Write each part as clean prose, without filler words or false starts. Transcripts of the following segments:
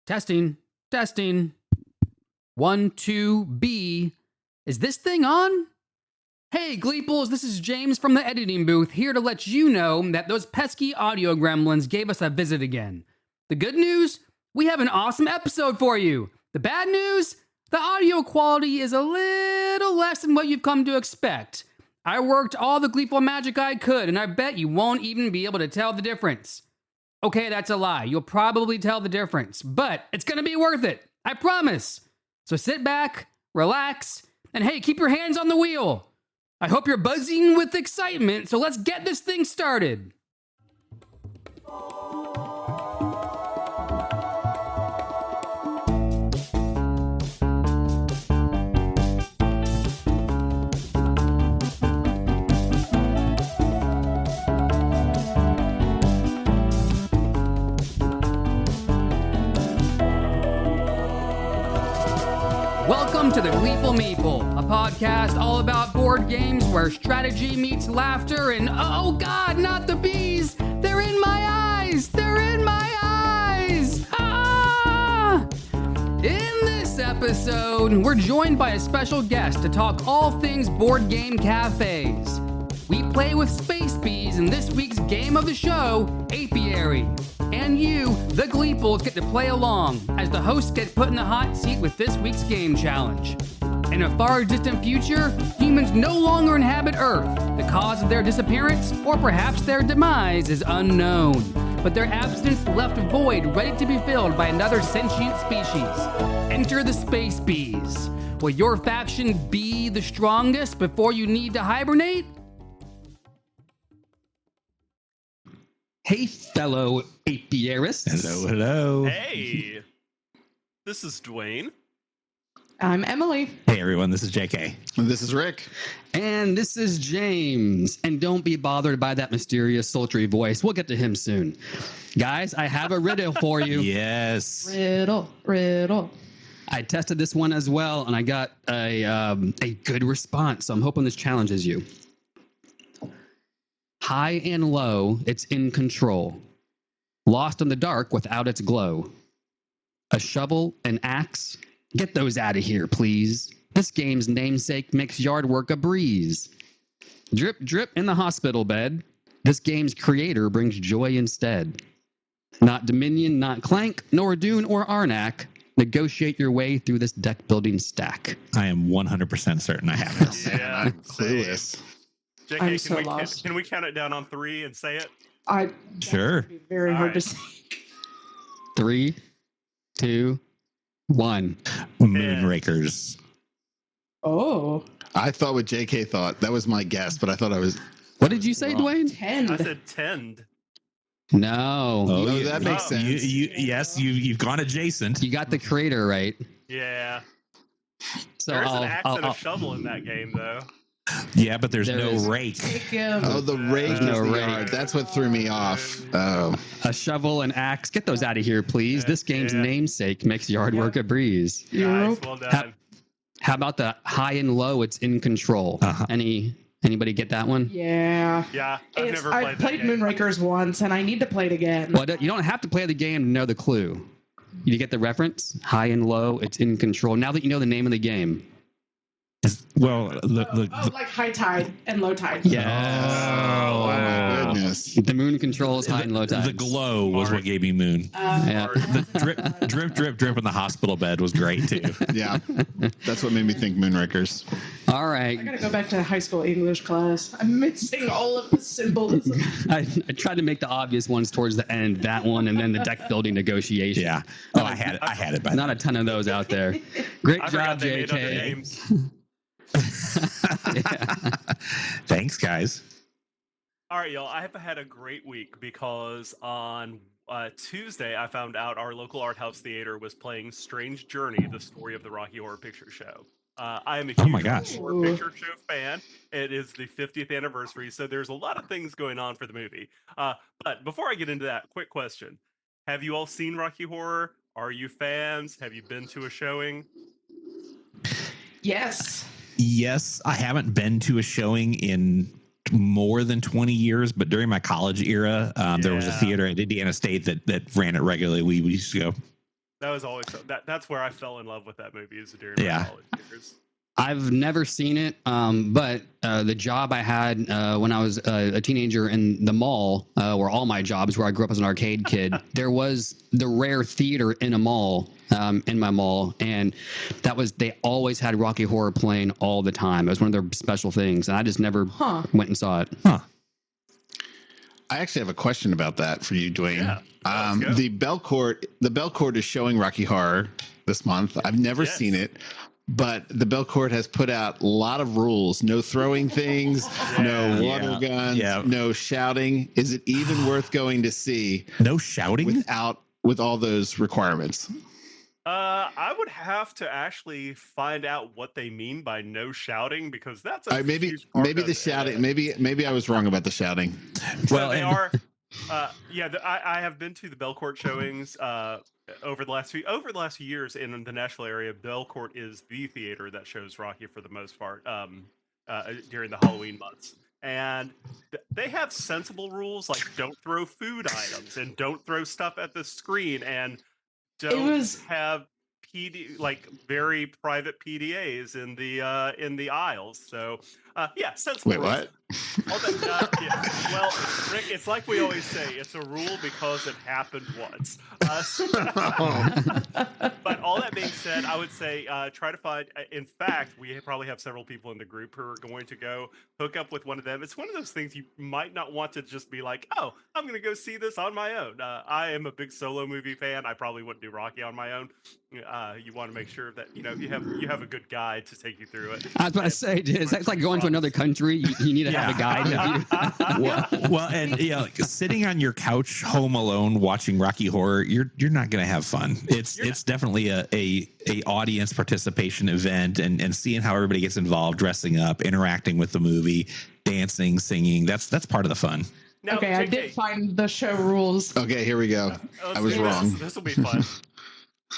Testing. 1, 2, B. Is this thing on? Hey, Gleeples, this is James from the editing booth, here to let you know that those pesky audio gremlins gave us a visit again. The good news? We have an awesome episode for you. The bad news? The audio quality is a little less than what you've come to expect. I worked all the gleeful magic I could, and I bet you won't even be able to tell the difference. Okay, that's a lie. You'll probably tell the difference, but it's gonna be worth it. I promise. So sit back, relax, and hey, keep your hands on the wheel. I hope you're buzzing with excitement, so let's get this thing started. Welcome to the Gleeful Meeple, a podcast all about board games where strategy meets laughter and, oh God, not the bees! They're in my eyes! They're in my eyes! Ah! In this episode, we're joined by a special guest to talk all things board game cafes. We play with space bees in this week's game of the show, Apiary. And you, the Gleeples, get to play along as the hosts get put in the hot seat with this week's game challenge. In a far distant future, humans no longer inhabit Earth. The cause of their disappearance, or perhaps their demise, is unknown. But their absence left a void ready to be filled by another sentient species. Enter the space bees. Will your faction be the strongest before you need to hibernate? Hey, fellow apiarists. Hello. Hey, this is Dwayne. I'm Emily. Hey, everyone. This is JK. This is Rick. And this is James. And don't be bothered by that mysterious, sultry voice. We'll get to him soon. Guys, I have a riddle for you. Yes. Riddle. I tested this one as well, and I got a good response. So I'm hoping this challenges you. High and low, it's in control. Lost in the dark without its glow. A shovel, an axe. Get those out of here, please. This game's namesake makes yard work a breeze. Drip, drip in the hospital bed. This game's creator brings joy instead. Not Dominion, not Clank, nor Dune or Arnak. Negotiate your way through this deck building stack. I am 100% certain I have it. Yeah, I'm clueless. JK, I'm so lost. can we count it down on 3 and say it? Sure. That would be very All hard right. to say. 3, 2, 1. Moonrakers. Oh, I thought what JK thought. That was my guess, but I thought I was. What did you say, Wrong. Dwayne? 10. I said tend. No. Oh, that makes sense. Yes, you've gone adjacent. You got the creator right. Yeah. So There's an axe and a I'll shovel in that game, though. Yeah, but there's There no is. rake. Take him. Oh, the rake is No the rake. yard. That's what threw me off. Oh, a shovel and axe. Get those out of here, please. This game's Yeah. namesake makes yard work a breeze. Nice, well done. How about the high and low? It's in control. Uh-huh. Anybody get that one? Yeah. Yeah, I've never played that played game. Moonrakers once, and I need to play it again. Well, you don't have to play the game to know the clue. You get the reference? High and low, it's in control. Now that you know the name of the game. Well, Like high tide and low tide. Yes. oh my goodness. The moon controls high and low tides. the glow was what gave me moon. Yeah. The drip in the hospital bed was great too. Yeah, that's what made me think Moonrakers. All I right. gotta go back to high school English class. I'm missing all of the symbolism. I tried to make the obvious ones towards the end, that one, and then the deck building negotiation. Yeah. Oh, I had it by Not a ton of those out there. Great I job, forgot they made other JK. games. Yeah. Thanks, guys. All right, y'all. I have had a great week because on Tuesday I found out our local art house theater was playing Strange Journey, the story of the Rocky Horror Picture Show. I am a huge my gosh. Rocky Horror Picture Show fan. It is the 50th anniversary, so there's a lot of things going on for the movie. But before I get into that, quick question. Have you all seen Rocky Horror? Are you fans? Have you been to a showing? Yes. Yes, I haven't been to a showing in more than 20 years, but during my college era, there was a Yeah. theater at Indiana State that ran it regularly. We used to go. That was always that's where I fell in love with that movie is during my college years. I've never seen it, but the job I had when I was a teenager in the mall, where all my jobs, where I grew up as an arcade kid, there was the rare theater in a mall, in my mall, and they always had Rocky Horror playing all the time. It was one of their special things, and I just never went and saw it. Huh. I actually have a question about that for you, Dwayne. Yeah. The Belcourt is showing Rocky Horror this month. I've never seen it. But the Belcourt has put out a lot of rules. No throwing things, no water guns, no shouting. Is it even worth going to see? No shouting? With all those requirements? I would have to actually find out what they mean by no shouting, because that's maybe the shouting. Maybe I was wrong about the shouting. Well, they are. I have been to the Belcourt showings over the last few years in the Nashville area. Belcourt is the theater that shows Rocky for the most part during the Halloween months, and they have sensible rules like don't throw food items and don't throw stuff at the screen and don't have very private PDAs in the aisles. So sensible. Wait, rules. what? All that, Well, Rick, it's like we always say, it's a rule because it happened once. But all that being said, I would say try to find. In fact, we probably have several people in the group who are going to go hook up with one of them. It's one of those things you might not want to just be like, oh, I'm going to go see this on my own. I am a big solo movie fan. I probably wouldn't do Rocky on my own. You want to make sure that you have a good guide to take you through it. I was about to say, it's like going to another country. You need to have a guide. well, and sitting on your couch home alone watching Rocky Horror, you're not going to have fun. It's definitely a audience participation event, and seeing how everybody gets involved, dressing up, interacting with the movie, dancing, singing. That's part of the fun. Now, okay, JK, I did find the show rules. Okay, here we go. I was wrong. This will be fun.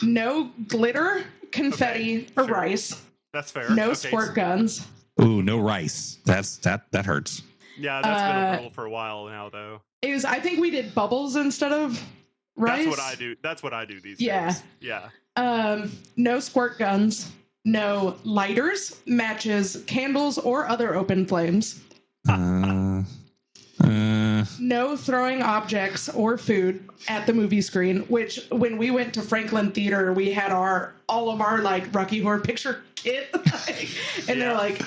No glitter, confetti, or rice. That's fair. No squirt guns. Ooh, no rice. That hurts. Yeah, that's been a rule for a while now, though. I think we did bubbles instead of rice. That's what I do these days. Yeah. No squirt guns. No lighters, matches, candles, or other open flames. No throwing objects or food at the movie screen, which when we went to Franklin Theater, we had all of our Rocky Horror Picture Kit. And they're like,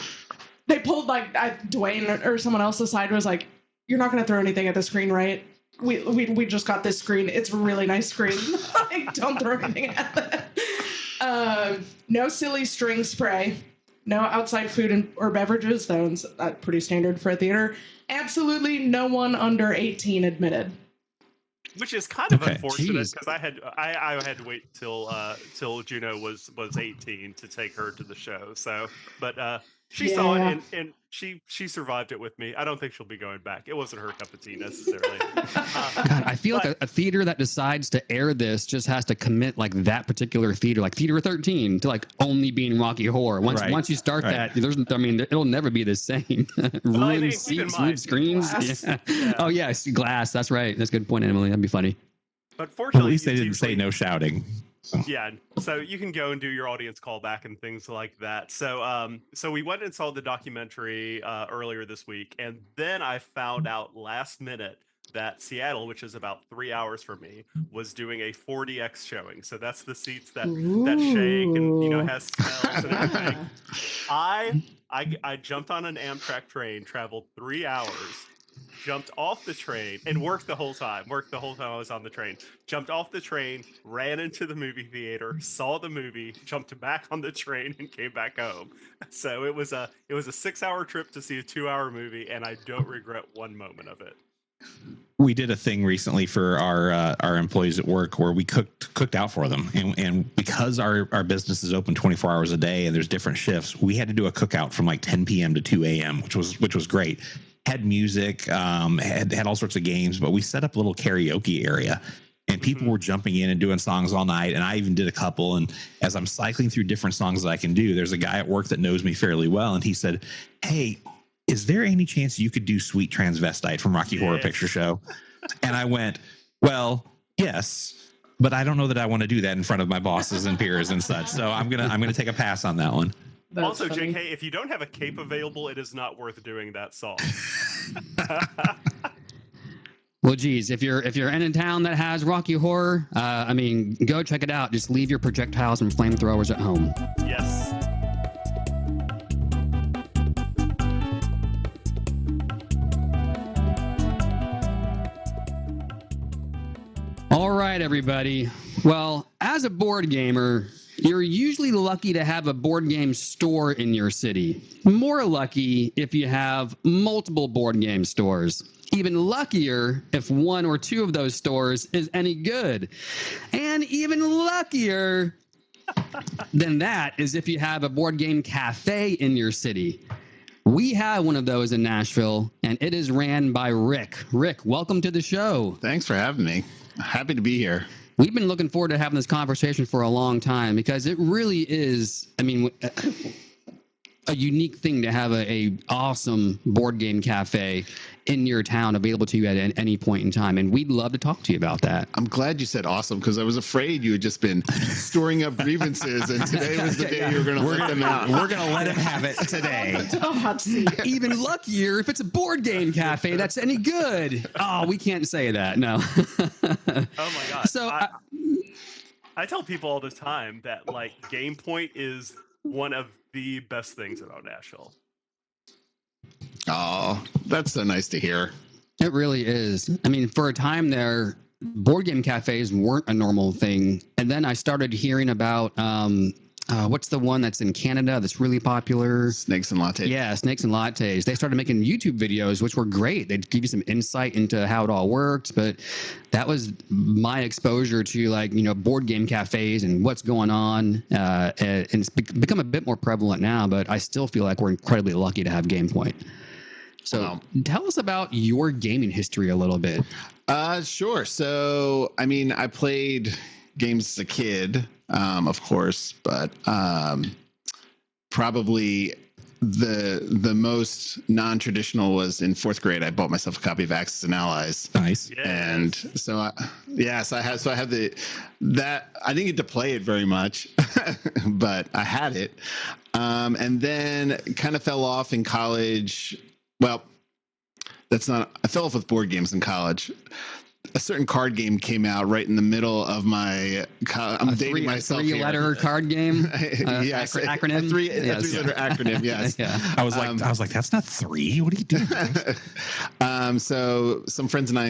they pulled Dwayne or someone else aside was like, you're not going to throw anything at the screen, right? We just got this screen. It's a really nice screen. Don't throw anything at that. No silly string spray. No outside food or beverages. That's pretty standard for a theater. Absolutely no one under 18 admitted. Which is kind of unfortunate because I had to wait till Juno was 18 to take her to the show. So, but she saw it and she survived it with me. I don't think she'll be going back. It wasn't her cup of tea necessarily. God, I feel like a theater that decides to air this just has to commit that particular theater, like Theater 13, to only being Rocky Horror. Once you start that, it'll never be the same. Rooms, seats, moved screens. Yeah. Oh yeah, glass. That's right. That's a good point, Emily. That'd be funny. But fortunately, at least they didn't say no shouting. Yeah, so you can go and do your audience callback and things like that. So we went and saw the documentary earlier this week, and then I found out last minute that Seattle, which is about 3 hours from me, was doing a 4DX showing. So that's the seats that shake and has smells and everything. I jumped on an Amtrak train, traveled 3 hours. Jumped off the train and worked the whole time I was on the train. Jumped off the train, ran into the movie theater, saw the movie, jumped back on the train, and came back home. So it was a 6-hour trip to see a 2-hour movie, and I don't regret one moment of it. We did a thing recently for our employees at work where we cooked out for them, and because our business is open 24 hours a day and there's different shifts, we had to do a cookout from 10 p.m. to 2 a.m., which was great. Had music, had all sorts of games, but we set up a little karaoke area, and people were jumping in and doing songs all night. And I even did a couple. And as I'm cycling through different songs that I can do, there's a guy at work that knows me fairly well, and he said, "Hey, is there any chance you could do Sweet Transvestite from Rocky Horror Picture Show?" And I went, "Well, yes, but I don't know that I want to do that in front of my bosses and peers and such. So I'm gonna take a pass on that one. That's also, funny. Jake, hey, if you don't have a cape available, it is not worth doing that song. Well, geez, if you're in a town that has Rocky Horror, I mean, go check it out. Just leave your projectiles and flamethrowers at home. Yes. All right, everybody. Well, as a board gamer, you're usually lucky to have a board game store in your city. More lucky if you have multiple board game stores. Even luckier if one or two of those stores is any good. And even luckier than that is if you have a board game cafe in your city. We have one of those in Nashville, and it is ran by Rick. Rick, welcome to the show. Thanks for having me. Happy to be here. We've been looking forward to having this conversation for a long time because it really is, I mean, a unique thing to have a awesome board game cafe in your town available to you at any point in time. And we'd love to talk to you about that. I'm glad you said awesome because I was afraid you had just been storing up grievances, and today was the day you were going to let them out. We're going to let him have it today. Oh, hot seat. Even luckier if it's a board game cafe that's any good. Oh, we can't say that. No. Oh my god. So I tell people all the time that like Game Point is one of the best things about Nashville. Oh, that's so nice to hear. it really is. I mean, for a time there, board game cafes weren't a normal thing. And then I started hearing about what's the one that's in Canada that's really popular? Snakes and lattes. Yeah, Snakes and Lattes. They started making YouTube videos, which were great. They'd give you some insight into how it all worked. But that was my exposure to, like, you know, board game cafes and what's going on. And it's become a bit more prevalent now, but I still feel like we're incredibly lucky to have Game Point. So tell us about your gaming history a little bit. Sure. So, I mean, I played games as a kid, of course, but probably the most non-traditional was in fourth grade. I bought myself a copy of Axis and Allies. Nice. Yes. And so I had that. I didn't get to play it very much, but I had it. And then kind of fell off in college. Well, I fell off with board games in college. A certain card game came out right in the middle of my. I'm dating myself here. A three-letter card game. Yes, acronym. A three-letter acronym. Yes. Yeah. I was like, that's not three. What are you doing? So some friends and I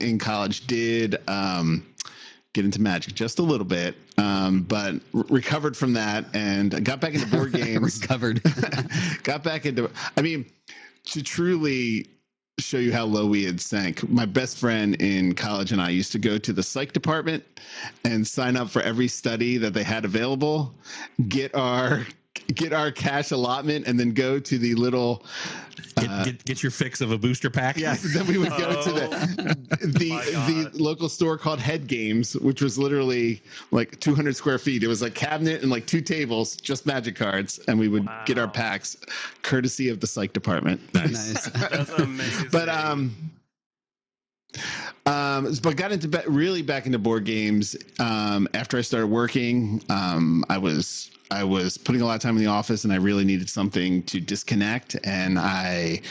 in college did get into Magic just a little bit, but recovered from that and got back into board games. Got back into. I mean, to truly show you how low we had sank, my best friend in college and I used to go to the psych department and sign up for every study that they had available, get our cash allotment, and then go to the little get your fix of a booster pack. Yes, then we would go to the local store called Head Games, which was literally like 200 square feet. It was like cabinet and like 2 tables, just Magic cards, and we would get our packs, courtesy of the psych department. Nice. That's amazing. But got into really back into board games after I started working. I was putting a lot of time in the office, and I really needed something to disconnect. And I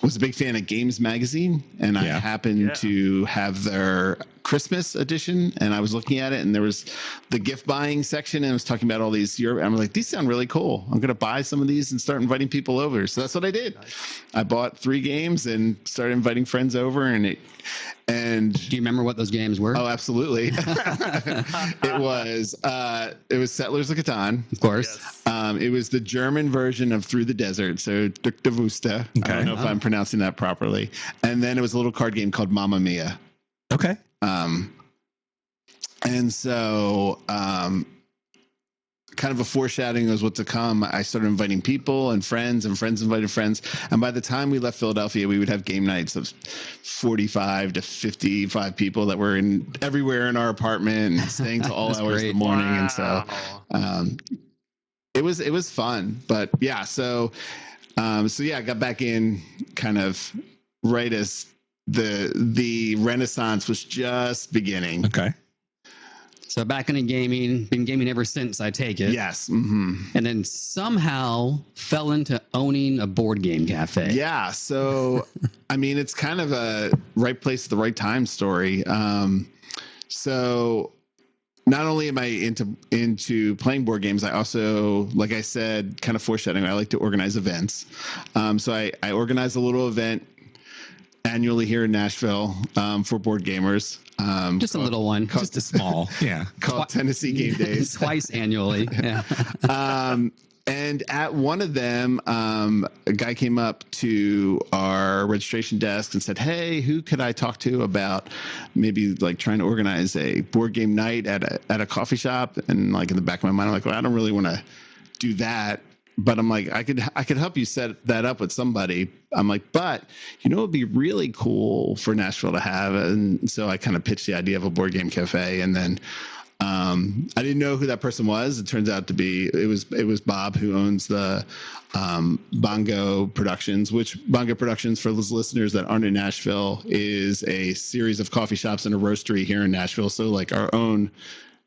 was a big fan of Games Magazine, and I happened to have their Christmas edition, and I was looking at it, and there was the gift buying section, and it was talking about all these Europe. I'm like, these sound really cool. I'm going to buy some of these and start inviting people over. So that's what I did. Nice. I bought 3 games and started inviting friends over, and do you remember what those games were? Oh, absolutely. It was Settlers of Catan. Of course. Yes. It was the German version of Through the Desert, so Duck de Wusta. Okay. I don't know if I'm pronouncing that properly. And then it was a little card game called Mamma Mia. Okay. And so kind of a foreshadowing of what's to come. I started inviting people and friends invited friends. And by the time we left Philadelphia, we would have game nights of 45 to 55 people that were everywhere in our apartment and staying till all hours of the morning. Wow. And so it was fun. But yeah, so I got back in kind of right as the renaissance was just beginning. Okay. So back into gaming, been gaming ever since, I take it. Yes. Mm-hmm. And then somehow fell into owning a board game cafe. Yeah. So, I mean, it's kind of a right place at the right time story. So not only am I into playing board games, I also, like I said, kind of foreshadowing, I like to organize events. So I organize a little event annually here in Nashville for board gamers. Just a little one. Just a small, yeah. Called Tennessee Game Days. Twice annually. Yeah. And at one of them, a guy came up to our registration desk and said, "Hey, who could I talk to about maybe like trying to organize a board game night at a coffee shop?" And like in the back of my mind, I'm like, well, I don't really want to do that. But I'm like, I could help you set that up with somebody. I'm like, but you know, it'd be really cool for Nashville to have. And so I kind of pitched the idea of a board game cafe. And then I didn't know who that person was. It turns out to be it was Bob, who owns the Bongo Productions, which Bongo Productions, for those listeners that aren't in Nashville, is a series of coffee shops and a roastery here in Nashville. So like our own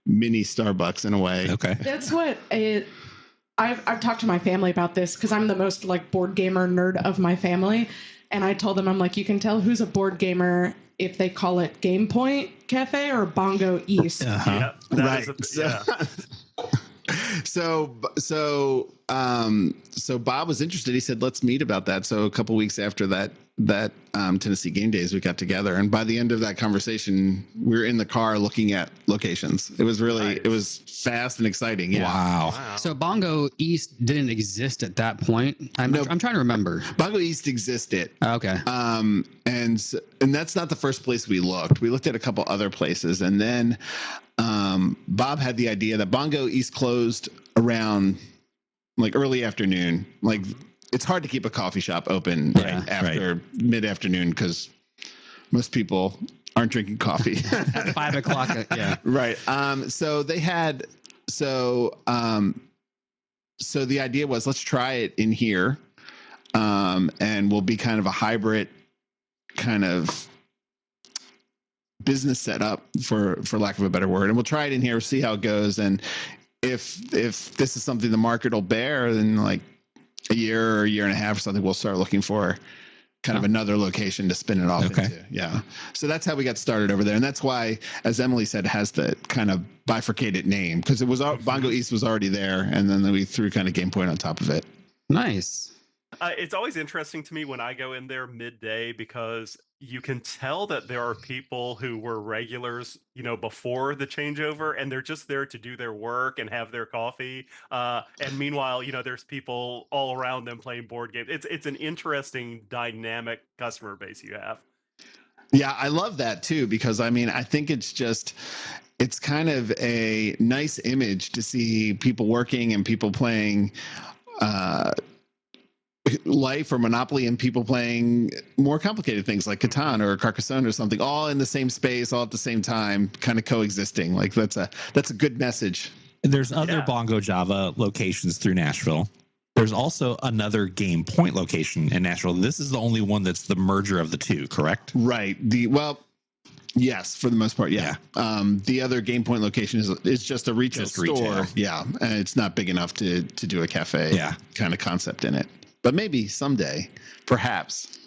mini Starbucks in a way. Okay. That's what I've talked to my family about this because I'm the most like board gamer nerd of my family. And I told them, I'm like, you can tell who's a board gamer if they call it Game Point Cafe or Bongo East. Yeah, Right. So Bob was interested. He said, let's meet about that. So a couple weeks after that Tennessee Game Days, we got together. And by the end of that conversation, we were in the car looking at locations. It was really, It was fast and exciting. Yeah. Wow. So Bongo East didn't exist at that point. I'm trying to remember. Bongo East existed. Okay. And that's not the first place we looked. We looked at a couple other places, and then Bob had the idea that Bongo East closed around like early afternoon. Like it's hard to keep a coffee shop open after mid-afternoon because most people aren't drinking coffee At 5 o'clock. Yeah. Right. So they had so the idea was, let's try it in here, and we'll be kind of a hybrid kind of business setup, for lack of a better word, and we'll try it in here, see how it goes, and if this is something the market will bear, then like a year or a year and a half or something, we'll start looking for kind of another location to spin it off into. Yeah. So that's how we got started over there. And that's why, as Emily said, it has the kind of bifurcated name, because it was Bongo East was already there, and then we threw kind of Game Point on top of it. Nice. It's always interesting to me when I go in there midday, because you can tell that there are people who were regulars, before the changeover, and they're just there to do their work and have their coffee. And meanwhile, there's people all around them playing board games. It's an interesting, dynamic customer base you have. Yeah, I love that too, because I mean, I think it's kind of a nice image to see people working and people playing Life or Monopoly, and people playing more complicated things like Catan or Carcassonne or something, all in the same space, all at the same time, kind of coexisting. Like that's a good message. There's other Bongo Java locations through Nashville. There's also another Game Point location in Nashville. This is the only one that's the merger of the two, correct? Right. Yes, for the most part, yeah. The other Game Point location is just a retail store. Yeah, and it's not big enough to do a cafe kind of concept in it. But maybe someday, perhaps.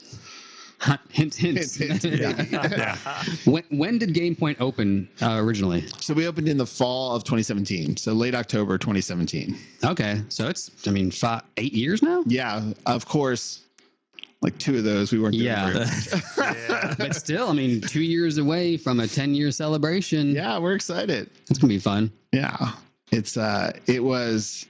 Hint, hint. Yeah. When did Game Point open originally? So we opened in the fall of 2017. So late October 2017. Okay. So it's, 8 years now? Yeah. Of course, like 2 of those we weren't doing very much. But still, 2 years away from a 10-year celebration. Yeah, we're excited. It's going to be fun. Yeah. It was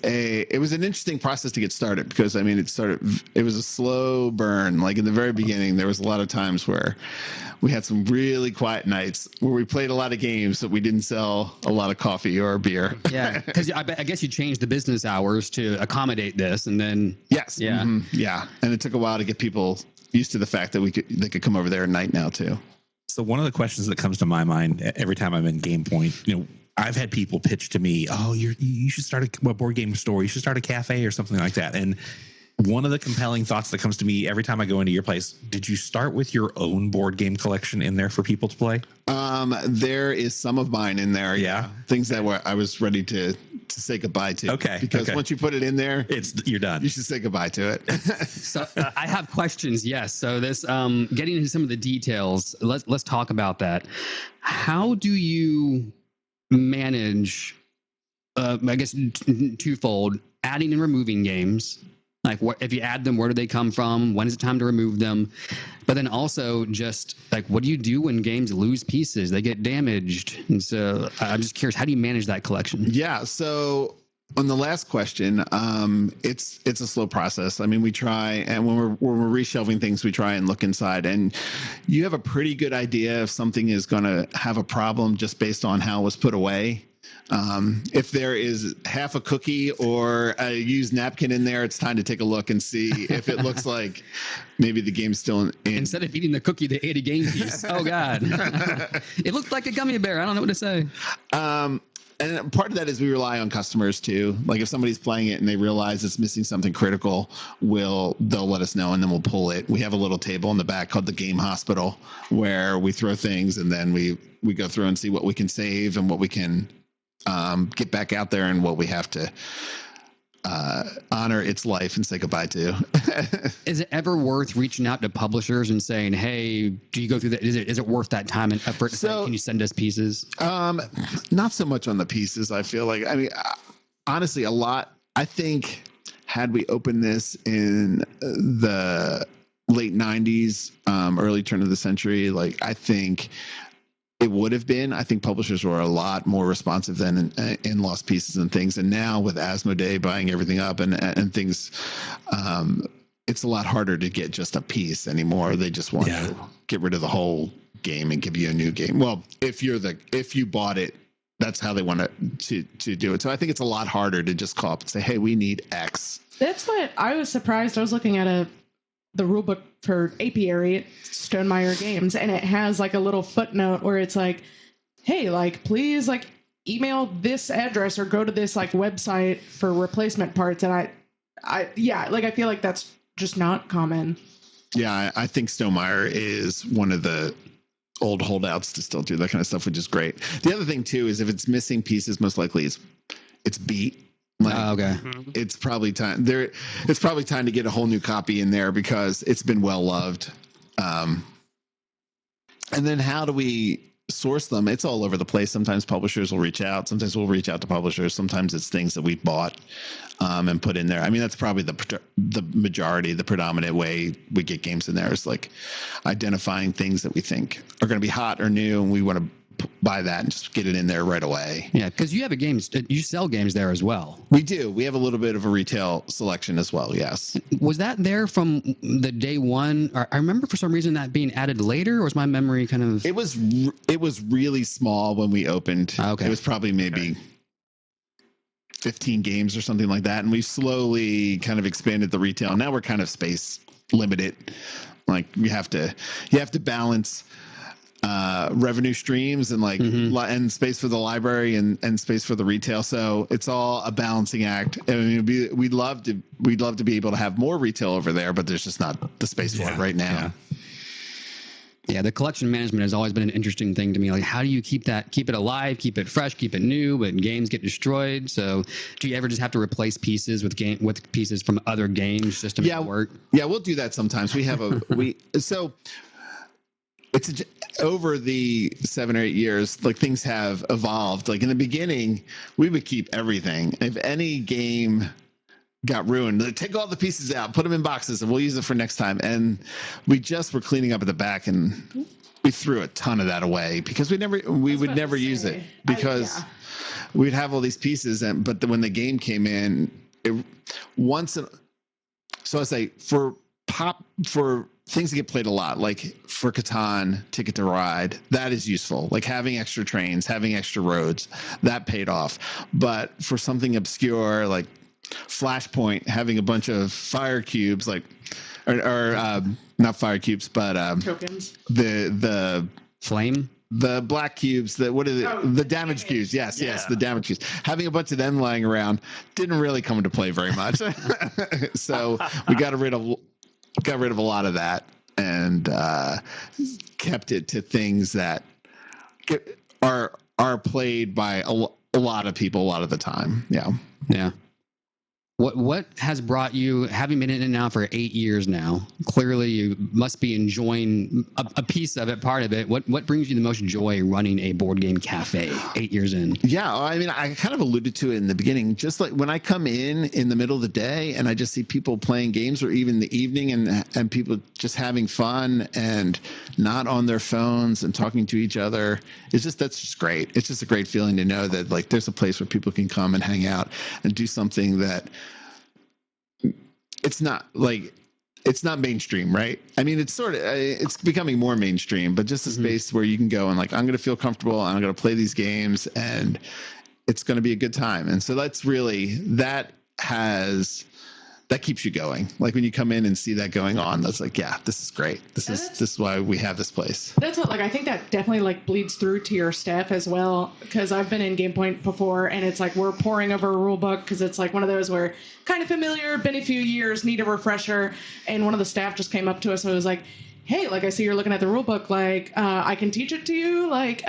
an interesting process to get started, because it was a slow burn. Like in the very beginning, there was a lot of times where we had some really quiet nights where we played a lot of games, but we didn't sell a lot of coffee or beer. Yeah, because I guess you changed the business hours to accommodate this, and then yes, yeah, and it took a while to get people used to the fact that they could come over there at night now too. So one of the questions that comes to my mind every time I'm in Game Point, I've had people pitch to me, "Oh, you should start a board game store. You should start a cafe or something like that." And one of the compelling thoughts that comes to me every time I go into your place, did you start with your own board game collection in there for people to play? There is some of mine in there. Yeah. Things that I was ready to say goodbye to. Okay. Because once you put it in there, you're done. You should say goodbye to it. So I have questions. Yes. So this, getting into some of the details, let's talk about that. How do you manage, I guess twofold, adding and removing games? Like, what if you add them, where do they come from? When is it time to remove them? But then also just like, what do you do when games lose pieces? They get damaged. And so I'm just curious, how do you manage that collection? Yeah. So on the last question, it's a slow process. I mean, we try, and when we're reshelving things, we try and look inside, and you have a pretty good idea if something is going to have a problem just based on how it was put away. If there is half a cookie or a used napkin in there, it's time to take a look and see if it looks like maybe the game's still in. Instead of eating the cookie, they ate a game piece. Oh, God. It looked like a gummy bear. I don't know what to say. And part of that is we rely on customers too. Like if somebody's playing it and they realize it's missing something critical, they'll let us know and then we'll pull it. We have a little table in the back called the Game Hospital where we throw things and then we go through and see what we can save and what we can get back out there and what we have to honor its life and say goodbye to. Is it ever worth reaching out to publishers and saying, hey, do you go through that? Is it worth that time and effort? So, can you send us pieces? Not so much on the pieces. I feel like, I mean, honestly, a lot. I think had we opened this in the late 90s, early turn of the century, like I think it would have been. I think publishers were a lot more responsive than in lost pieces and things. And now with Asmodee buying everything up and things, it's a lot harder to get just a piece anymore. They just want to get rid of the whole game and give you a new game. Well, if you bought it, that's how they want to do it. So I think it's a lot harder to just call up and say, hey, we need X. That's what I was surprised. I was looking at the rule book for Apiary at Stonemaier Games, and it has like a little footnote where it's like, hey, like, please like email this address or go to this like website for replacement parts. And I feel like that's just not common. Yeah, I think Stonemaier is one of the old holdouts to still do that kind of stuff, which is great. The other thing too is if it's missing pieces, most likely it's beat. Like, okay. It's probably time to get a whole new copy in there because it's been well loved. And then how do we source them? It's all over the place. Sometimes publishers will reach out. Sometimes we'll reach out to publishers. Sometimes it's things that we bought and put in there. I mean, that's probably the majority, the predominant way we get games in there is like identifying things that we think are going to be hot or new, and we want to buy that and just get it in there right away. Yeah, because you have you sell games there as well. We do. We have a little bit of a retail selection as well. Yes. Was that there from the day one? I remember for some reason that being added later, or was my memory kind of? It was really small when we opened. Okay. It was probably maybe 15 games or something like that, and we slowly kind of expanded the retail. Now we're kind of space limited. Like you have to balance revenue streams and and space for the library and space for the retail. So it's all a balancing act. I mean, we'd love to be able to have more retail over there, but there's just not the space for it right now. Yeah, the collection management has always been an interesting thing to me. Like, how do you keep it alive, keep it fresh, keep it new, but games get destroyed? So, do you ever just have to replace pieces with pieces from other games just to make it work? Yeah, we'll do that sometimes. We have it's over the 7 or 8 years, like things have evolved. Like in the beginning, we would keep everything. If any game got ruined, like, take all the pieces out, put them in boxes, and we'll use it for next time. And we just were cleaning up at the back, and we threw a ton of that away because we would never use it because we'd have all these pieces. But when the game came in, so I say for things that get played a lot, like for Catan, Ticket to Ride, that is useful. Like having extra trains, having extra roads, that paid off. But for something obscure like Flashpoint, having a bunch of fire cubes, like or not fire cubes, but tokens. The flame. the black cubes, the damage cubes. Yes, the damage cubes. Having a bunch of them lying around didn't really come into play very much. So we got rid of a lot of that and kept it to things that are played by a lot of people a lot of the time. Yeah. What has brought you, having been in it now for 8 years now, clearly you must be enjoying a piece of it, part of it. What brings you the most joy running a board game cafe 8 years in? Yeah, I mean, I kind of alluded to it in the beginning. Just like when I come in the middle of the day and I just see people playing games, or even the evening, and people just having fun and not on their phones and talking to each other, that's just great. It's just a great feeling to know that like there's a place where people can come and hang out and do something that it's not mainstream, right? I mean, it's becoming more mainstream, but just a space where you can go and like, I'm going to feel comfortable and I'm going to play these games and it's going to be a good time. And so that keeps you going. Like when you come in and see that going on, that's like, yeah, this is great. This is why we have this place. That's what, like, I think that definitely like bleeds through to your staff as well. Cause I've been in Game Point before and it's like, we're poring over a rule book. Cause it's like one of those where kind of familiar, been a few years, need a refresher. And one of the staff just came up to us and was like, hey, like, I see you're looking at the rule book. Like, I can teach it to you. Like,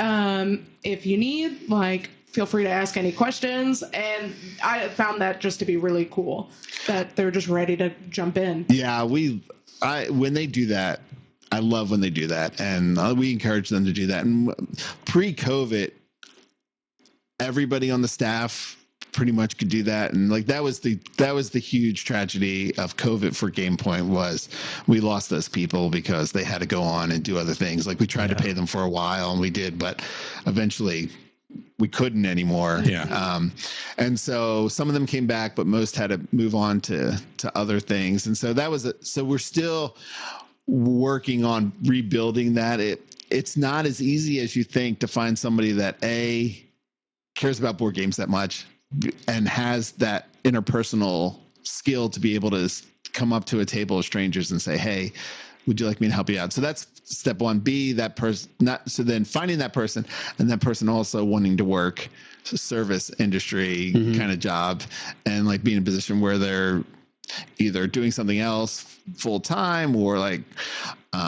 if you need, like, feel free to ask any questions. And I found that just to be really cool that they're just ready to jump in. Yeah, when they do that, I love when they do that. And we encourage them to do that. And pre-COVID, everybody on the staff pretty much could do that. And like, that was the huge tragedy of COVID for Game Point, was we lost those people because they had to go on and do other things. Like we tried to pay them for a while and we did, but eventually we couldn't anymore. Yeah. And so some of them came back, but most had to move on to other things. And so so we're still working on rebuilding that. It's not as easy as you think to find somebody that cares about board games that much and has that interpersonal skill to be able to come up to a table of strangers and say, hey, would you like me to help you out? So that's step one. That person, then finding that person, and that person also wanting to work service industry kind of job, and like being in a position where they're either doing something else full time, or like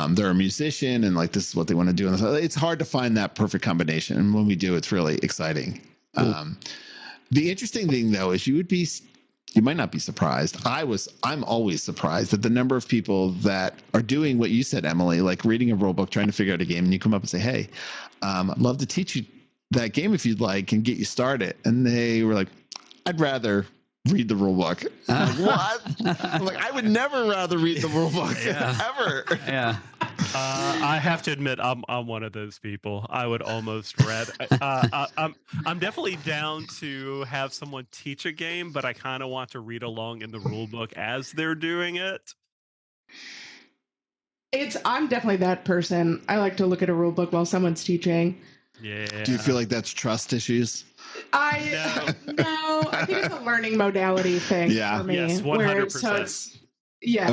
they're a musician and like this is what they want to do. And it's hard to find that perfect combination. And when we do, it's really exciting. Cool. The interesting thing though is you might not be surprised. I'm always surprised at the number of people that are doing what you said, Emily, like reading a rule book, trying to figure out a game, and you come up and say, hey, I'd love to teach you that game if you'd like and get you started. And they were like, I'd rather read the rule book. Like, what? I'm like, I would never rather read the rule book ever. Yeah. I have to admit, I'm one of those people. I would almost read. I'm definitely down to have someone teach a game, but I kind of want to read along in the rule book as they're doing it. I'm definitely that person. I like to look at a rule book while someone's teaching. Yeah. Do you feel like that's trust issues? No, I think it's a learning modality thing for me. Yes, 100%.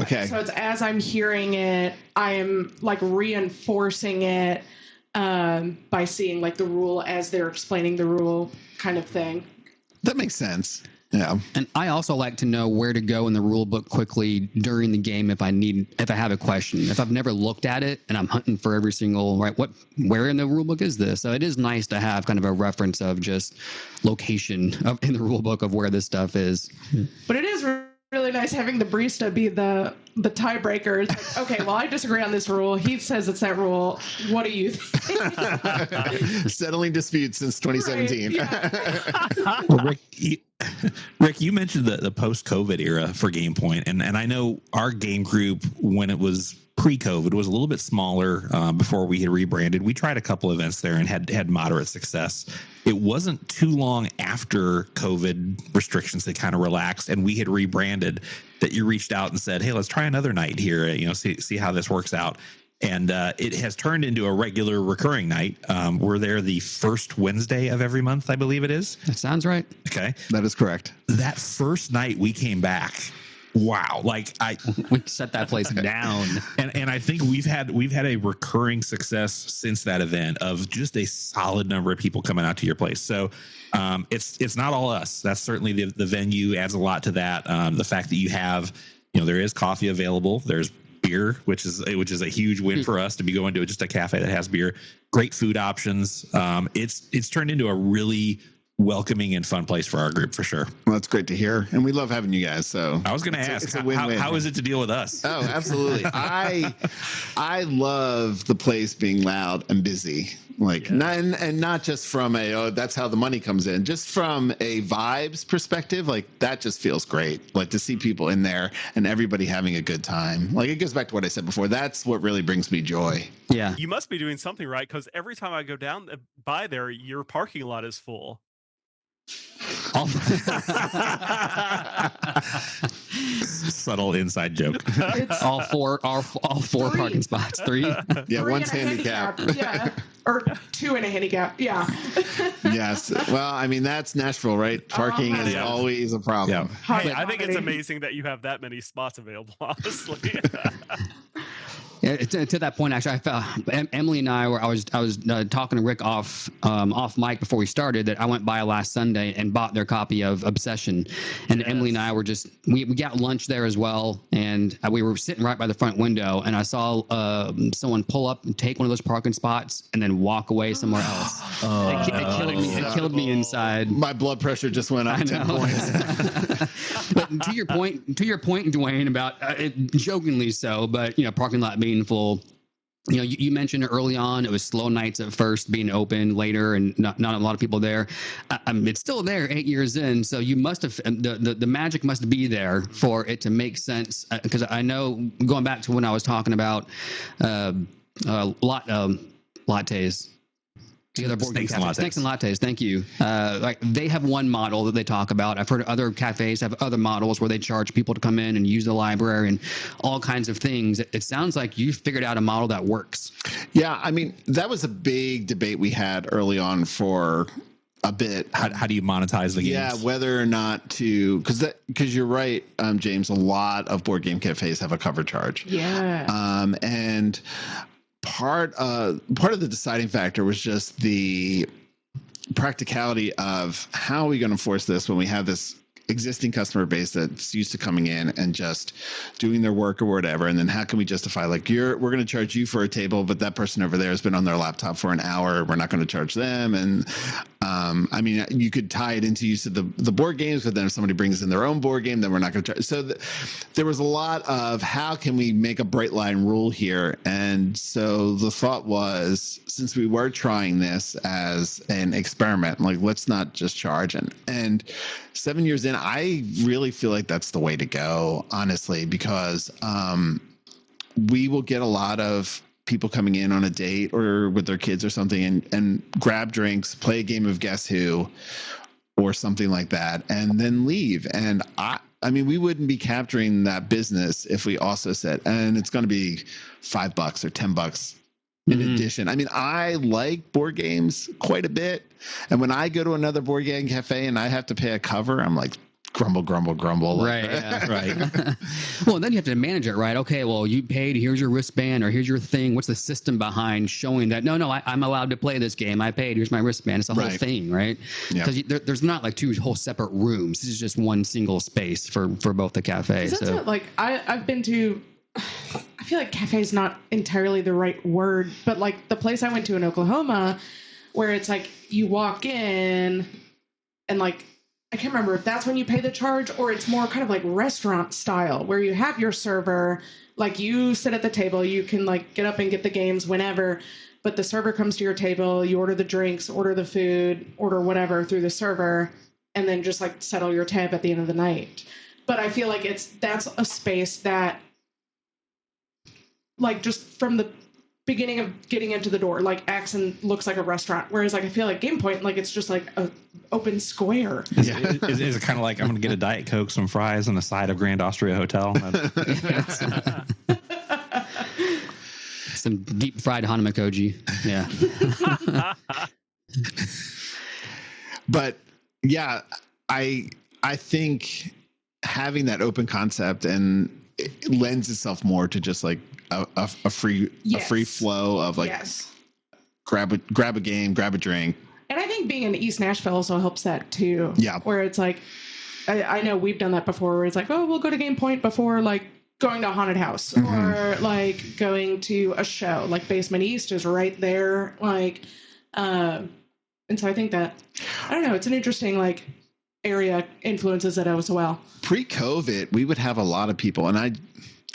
Okay. So it's as I'm hearing it, I am like reinforcing it by seeing like the rule as they're explaining the rule kind of thing. That makes sense. Yeah. And I also like to know where to go in the rule book quickly during the game if I have a question. If I've never looked at it and I'm hunting for every single, where in the rule book is this? So it is nice to have kind of a reference of just location in the rule book of where this stuff is. But it is really nice having the barista be the tiebreaker. It's like, okay, well, I disagree on this rule. He says it's that rule. What do you think? Settling disputes since 2017. Right, yeah. Well, Rick, you mentioned the post-COVID era for Game Point, and I know our game group, when it was pre-COVID, was a little bit smaller before we had rebranded. We tried a couple events there and had moderate success. It wasn't too long after COVID restrictions had kind of relaxed and we had rebranded that you reached out and said, hey, let's try another night here, see how this works out. And it has turned into a regular recurring night. We're there the first Wednesday of every month, I believe it is. That sounds right. Okay. That is correct. That first night we came back, wow, like we shut that place down. And I think we've had a recurring success since that event of just a solid number of people coming out to your place. So it's not all us. That's certainly the venue adds a lot to that. The fact that you have, there is coffee available. There's beer, which is a huge win for us to be going to just a cafe that has beer. Great food options. It's turned into a really welcoming and fun place for our group for sure. Well, that's great to hear, and we love having you guys. So I was going to ask, it's a win-win. How is it to deal with us? Oh, absolutely. I love the place being loud and busy, like not just from that's how the money comes in, just from a vibes perspective. Like that just feels great. Like to see people in there and everybody having a good time. Like it goes back to what I said before. That's what really brings me joy. Yeah, You must be doing something right, because every time I go down by there, your parking lot is full. Subtle inside joke. all four parking spots. 3. Yeah, Three one's and a handicapped. Yeah, or 2 and a handicap. Yeah. Yes. Well, I mean that's Nashville, right? Parking is always a problem. Yeah. Hey, I think it's amazing that you have that many spots available, honestly. Yeah, to that point, actually, I felt Emily and I was talking to Rick off mic before we started that I went by last Sunday and bought their copy of Obsession, and Emily and I were we got lunch there as well, and we were sitting right by the front window, and I saw someone pull up and take one of those parking spots and then walk away somewhere else. It killed me inside. My blood pressure just went up 10 points. But to your point, Dwayne, about jokingly so, but parking lot being full. You mentioned early on it was slow nights at first, being open later, and not a lot of people there. It's still there 8 years in, so you must have the magic must be there for it to make sense. Because I know, going back to when I was talking about lattes. The other board Snakes and lattes. Snakes and lattes. Thank you. Like they have one model that they talk about. I've heard other cafes have other models where they charge people to come in and use the library and all kinds of things. It sounds like you figured out a model that works. Yeah, I mean that was a big debate we had early on for a bit. How do you monetize the games? Yeah, whether or not to, because you're right, James. A lot of board game cafes have a cover charge. Yeah. And part of the deciding factor was just the practicality of how are we going to enforce this when we have this existing customer base that's used to coming in and just doing their work or whatever, and then how can we justify we're going to charge you for a table, but that person over there has been on their laptop for an hour, we're not going to charge them. And I mean, you could tie it into use of the board games, but then if somebody brings in their own board game, then we're not going to charge. So there was a lot of how can we make a bright line rule here. And so the thought was, since we were trying this as an experiment, let's not just charge. And 7 years in, I really feel like that's the way to go, honestly, because we will get a lot of people coming in on a date or with their kids or something and grab drinks, play a game of Guess Who or something like that, and then leave. And I mean, we wouldn't be capturing that business if we also said, and it's going to be $5 or $10 in addition. I mean, I like board games quite a bit. And when I go to another board game cafe and I have to pay a cover, I'm like, grumble. Right. Yeah. Right. Well, then you have to manage it, right? Okay, well, you paid. Here's your wristband, or here's your thing. What's the system behind showing that? No, I'm allowed to play this game. I paid. Here's my wristband. It's a whole thing, right? Because there's not two whole separate rooms. This is just one single space for both the cafes. So. I've been to. I feel like cafe is not entirely the right word, but the place I went to in Oklahoma, where it's you walk in and I can't remember if that's when you pay the charge or it's more kind of restaurant style where you have your server, you sit at the table, you can get up and get the games whenever, but the server comes to your table, you order the drinks, order the food, order whatever through the server, and then just settle your tab at the end of the night. But I feel like that's a space that just from the beginning of getting into the door, acts and looks like a restaurant. Whereas I feel like Game Point, it's just a open square. Yeah. Is it kind of I'm going to get a Diet Coke, some fries, and a side of Grand Austria Hotel? Some deep fried hanamakoji. Yeah. But yeah, I think having that open concept, and it lends itself more to just like a free flow of like grab a game, grab a drink. And I think being in East Nashville also helps that too. Yeah. Where it's like, I know we've done that before, where it's like, oh, we'll go to Game Point before like going to a haunted house or like going to a show. Like Basement East is right there. Like, and so I think that, I don't know, it's an interesting like area influences it as well. Pre-COVID, we would have a lot of people, and I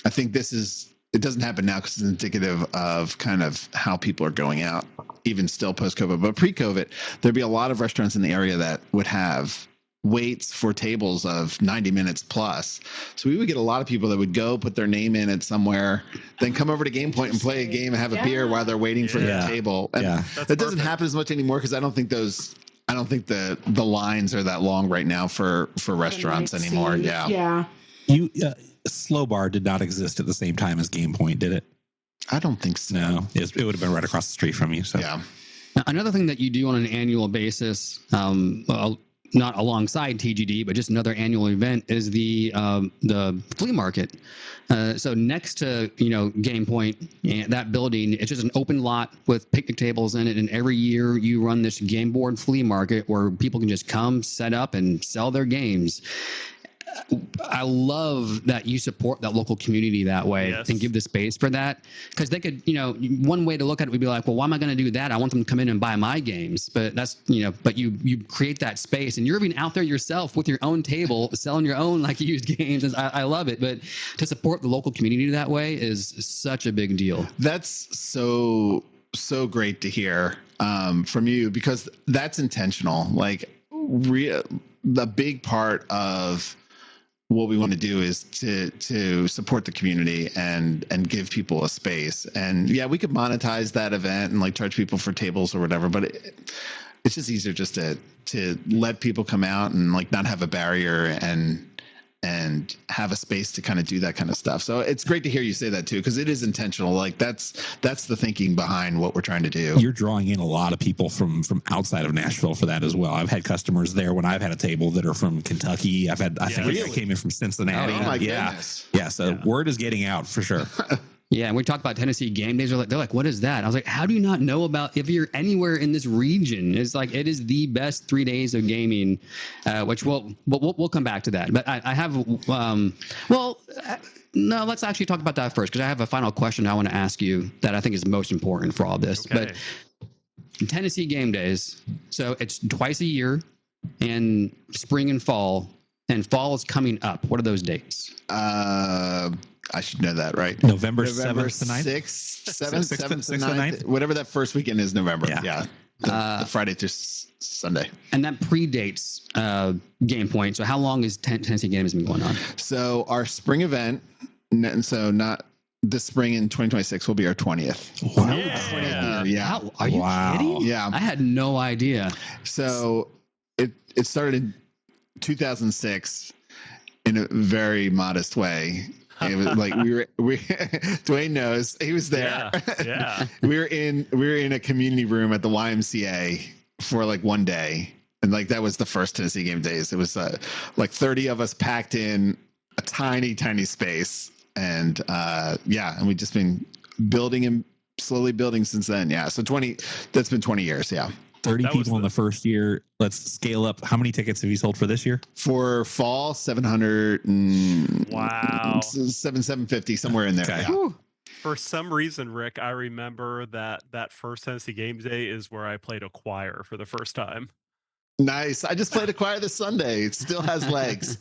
think it doesn't happen now because it's indicative of kind of how people are going out, even still post-COVID. But pre-COVID, there'd be a lot of restaurants in the area that would have waits for tables of 90 minutes plus. So we would get a lot of people that would go put their name in it somewhere, then come over to Game Point and play a game and have a beer while they're waiting for their table. And that doesn't happen as much anymore because I don't think the lines are that long right now for restaurants anymore. Yeah. You Slow Bar did not exist at the same time as Game Point, did it? I don't think so. No, it would have been right across the street from you. So yeah. Now, another thing that you do on an annual basis, not alongside TGD, but just another annual event, is the flea market. So next to Game Point, that building, it's just an open lot with picnic tables in it, and every year you run this game board flea market where people can just come, set up, and sell their games. I love that you support that local community that way and give the space for that, because they could, one way to look at it would be like, well, why am I going to do that? I want them to come in and buy my games, but that's, but you create that space, and you're even out there yourself with your own table selling your own like used games. I love it, but to support the local community that way is such a big deal. That's so great to hear from you, because that's intentional. Like the big part of what we want to do is to support the community and give people a space. And yeah, we could monetize that event and like charge people for tables or whatever, but it's just easier just to let people come out and like not have a barrier and have a space to kind of do that kind of stuff. So it's great to hear you say that too, because it is intentional. Like that's the thinking behind what we're trying to do. You're drawing in a lot of people from outside of Nashville for that as well. I've had customers there when I've had a table that are from Kentucky. I think I came in from Cincinnati. Oh my goodness. Yeah. So word is getting out for sure. Yeah, and we talked about Tennessee Game Days. They're like, what is that? I was like, how do you not know about, if you're anywhere in this region? It's like, it is the best 3 days of gaming, which we'll come back to that. But I have, no, let's actually talk about that first, because I have a final question I want to ask you that I think is most important for all this. Okay. But Tennessee Game Days, so it's twice a year in spring and fall, and fall is coming up. What are those dates? I should know that, right? November 7th to 9th? 7th to 9th. Whatever that first weekend is, November. Yeah. The Friday through Sunday. And that predates Game Point. So how long has Tennessee Games been going on? So our spring event, and so not this spring in 2026 will be our 20th. Wow. Yeah. Are you kidding? Yeah. I had no idea. So it started in 2006 in a very modest way. It was like Dwayne knows, he was there. Yeah. we were in a community room at the YMCA for like one day, and like that was the first Tennessee Game Days. It was like 30 of us packed in a tiny space, and and we've just been building and slowly building since then. Yeah, so that's been 20 years. Yeah. 30 people in the first year. Let's scale up. How many tickets have you sold for this year? For fall, 700 and wow, 750, somewhere in there. Okay. Yeah. For some reason, Rick, I remember that first Tennessee Games Day is where I played a choir for the first time. Nice. I just played a choir this Sunday. It still has legs.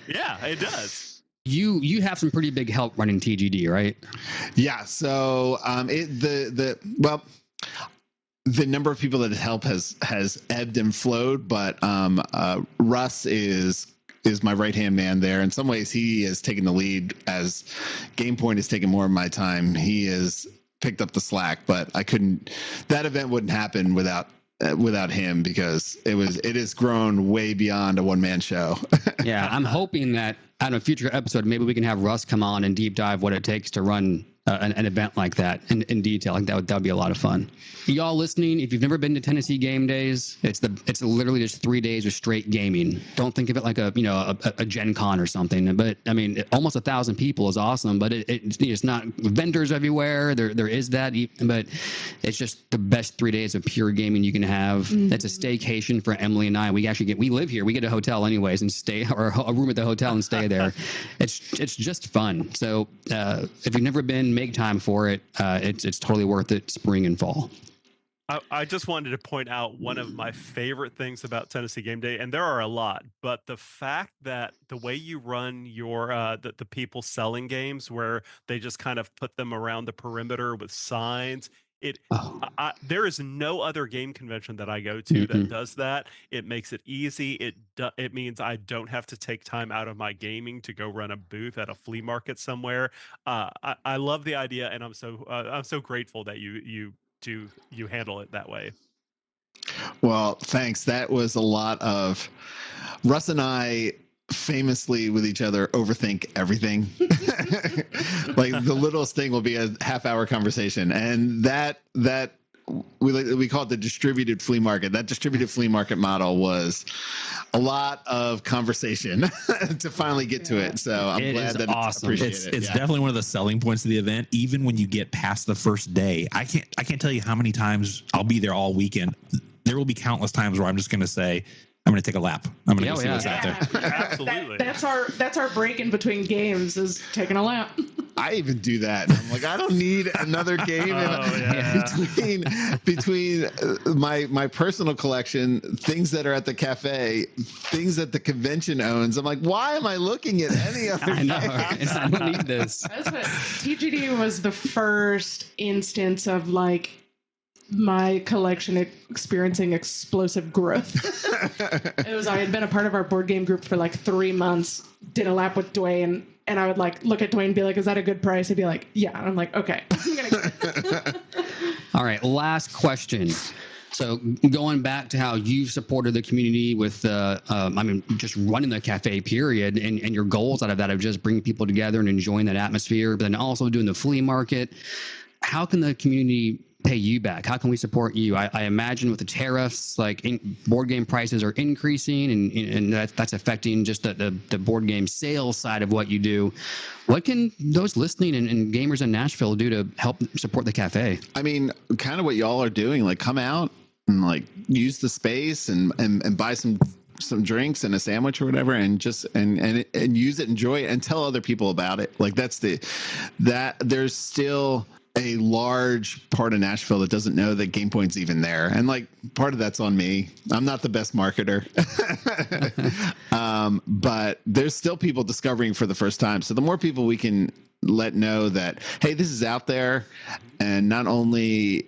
Yeah, it does. You have some pretty big help running TGD, right? Yeah. So the number of people that help has ebbed and flowed, but Russ is my right-hand man there. In some ways, he has taken the lead as Game Point has taken more of my time. He has picked up the slack, but that event wouldn't happen without him, because it has grown way beyond a one-man show. Yeah, I'm hoping that on a future episode, maybe we can have Russ come on and deep dive what it takes to run an event like that in detail. Like that would be a lot of fun. Y'all listening, if you've never been to Tennessee Game Days, it's literally just 3 days of straight gaming. Don't think of it like a Gen Con or something. But I mean, almost 1,000 people is awesome. But it's not vendors everywhere. There is that, but it's just the best 3 days of pure gaming you can have. It's a staycation for Emily and I. We live here. We get a hotel anyways and stay, or a room at the hotel and stay there. It's just fun. So if you've never been, make time for it. It's totally worth it. Spring and fall. I just wanted to point out one of my favorite things about Tennessee Game Day, and there are a lot, but the fact that the way you run your the people selling games, where they just kind of put them around the perimeter with signs. There is no other game convention that I go to that does that. It makes it easy. It means I don't have to take time out of my gaming to go run a booth at a flea market somewhere. I love the idea, and I'm so grateful that you handle it that way. Well, thanks. That was a lot of Russ and I famously with each other overthink everything. Like the littlest thing will be a half-hour conversation, and that we call it the distributed flea market. That distributed flea market model was a lot of conversation to finally get to it. So I'm glad that awesome. It's definitely one of the selling points of the event. Even when you get past the first day, I can't tell you how many times I'll be there all weekend. There will be countless times where I'm just going to say, I'm going to take a lap. I'm going to go see what's out there. Absolutely. That's our break in between games is taking a lap. I even do that. I'm like, I don't need another game between my personal collection, things that are at the cafe, things that the convention owns. I'm like, why am I looking at any other? I know. I don't need this. That's what TGD was the first instance of like my collection experiencing explosive growth. I had been a part of our board game group for like 3 months, did a lap with Dwayne, and I would like look at Dwayne and be like, is that a good price? He'd be like, yeah. And I'm like, okay, I'm gonna get it. All right, last question. So going back to how you've supported the community with, just running the cafe period, and your goals out of that of just bringing people together and enjoying that atmosphere, but then also doing the flea market. How can the community pay you back? How can we support you? I imagine with the tariffs, like board game prices are increasing, and that's affecting just the board game sales side of what you do. What can those listening and gamers in Nashville do to help support the cafe? I mean, kind of what y'all are doing, like come out and like use the space and buy some drinks and a sandwich or whatever, and just and use it, enjoy it, and tell other people about it. Like that there's still a large part of Nashville that doesn't know that Game Point's even there. And like part of that's on me. I'm not the best marketer. But there's still people discovering for the first time. So the more people we can let know that, hey, this is out there, and not only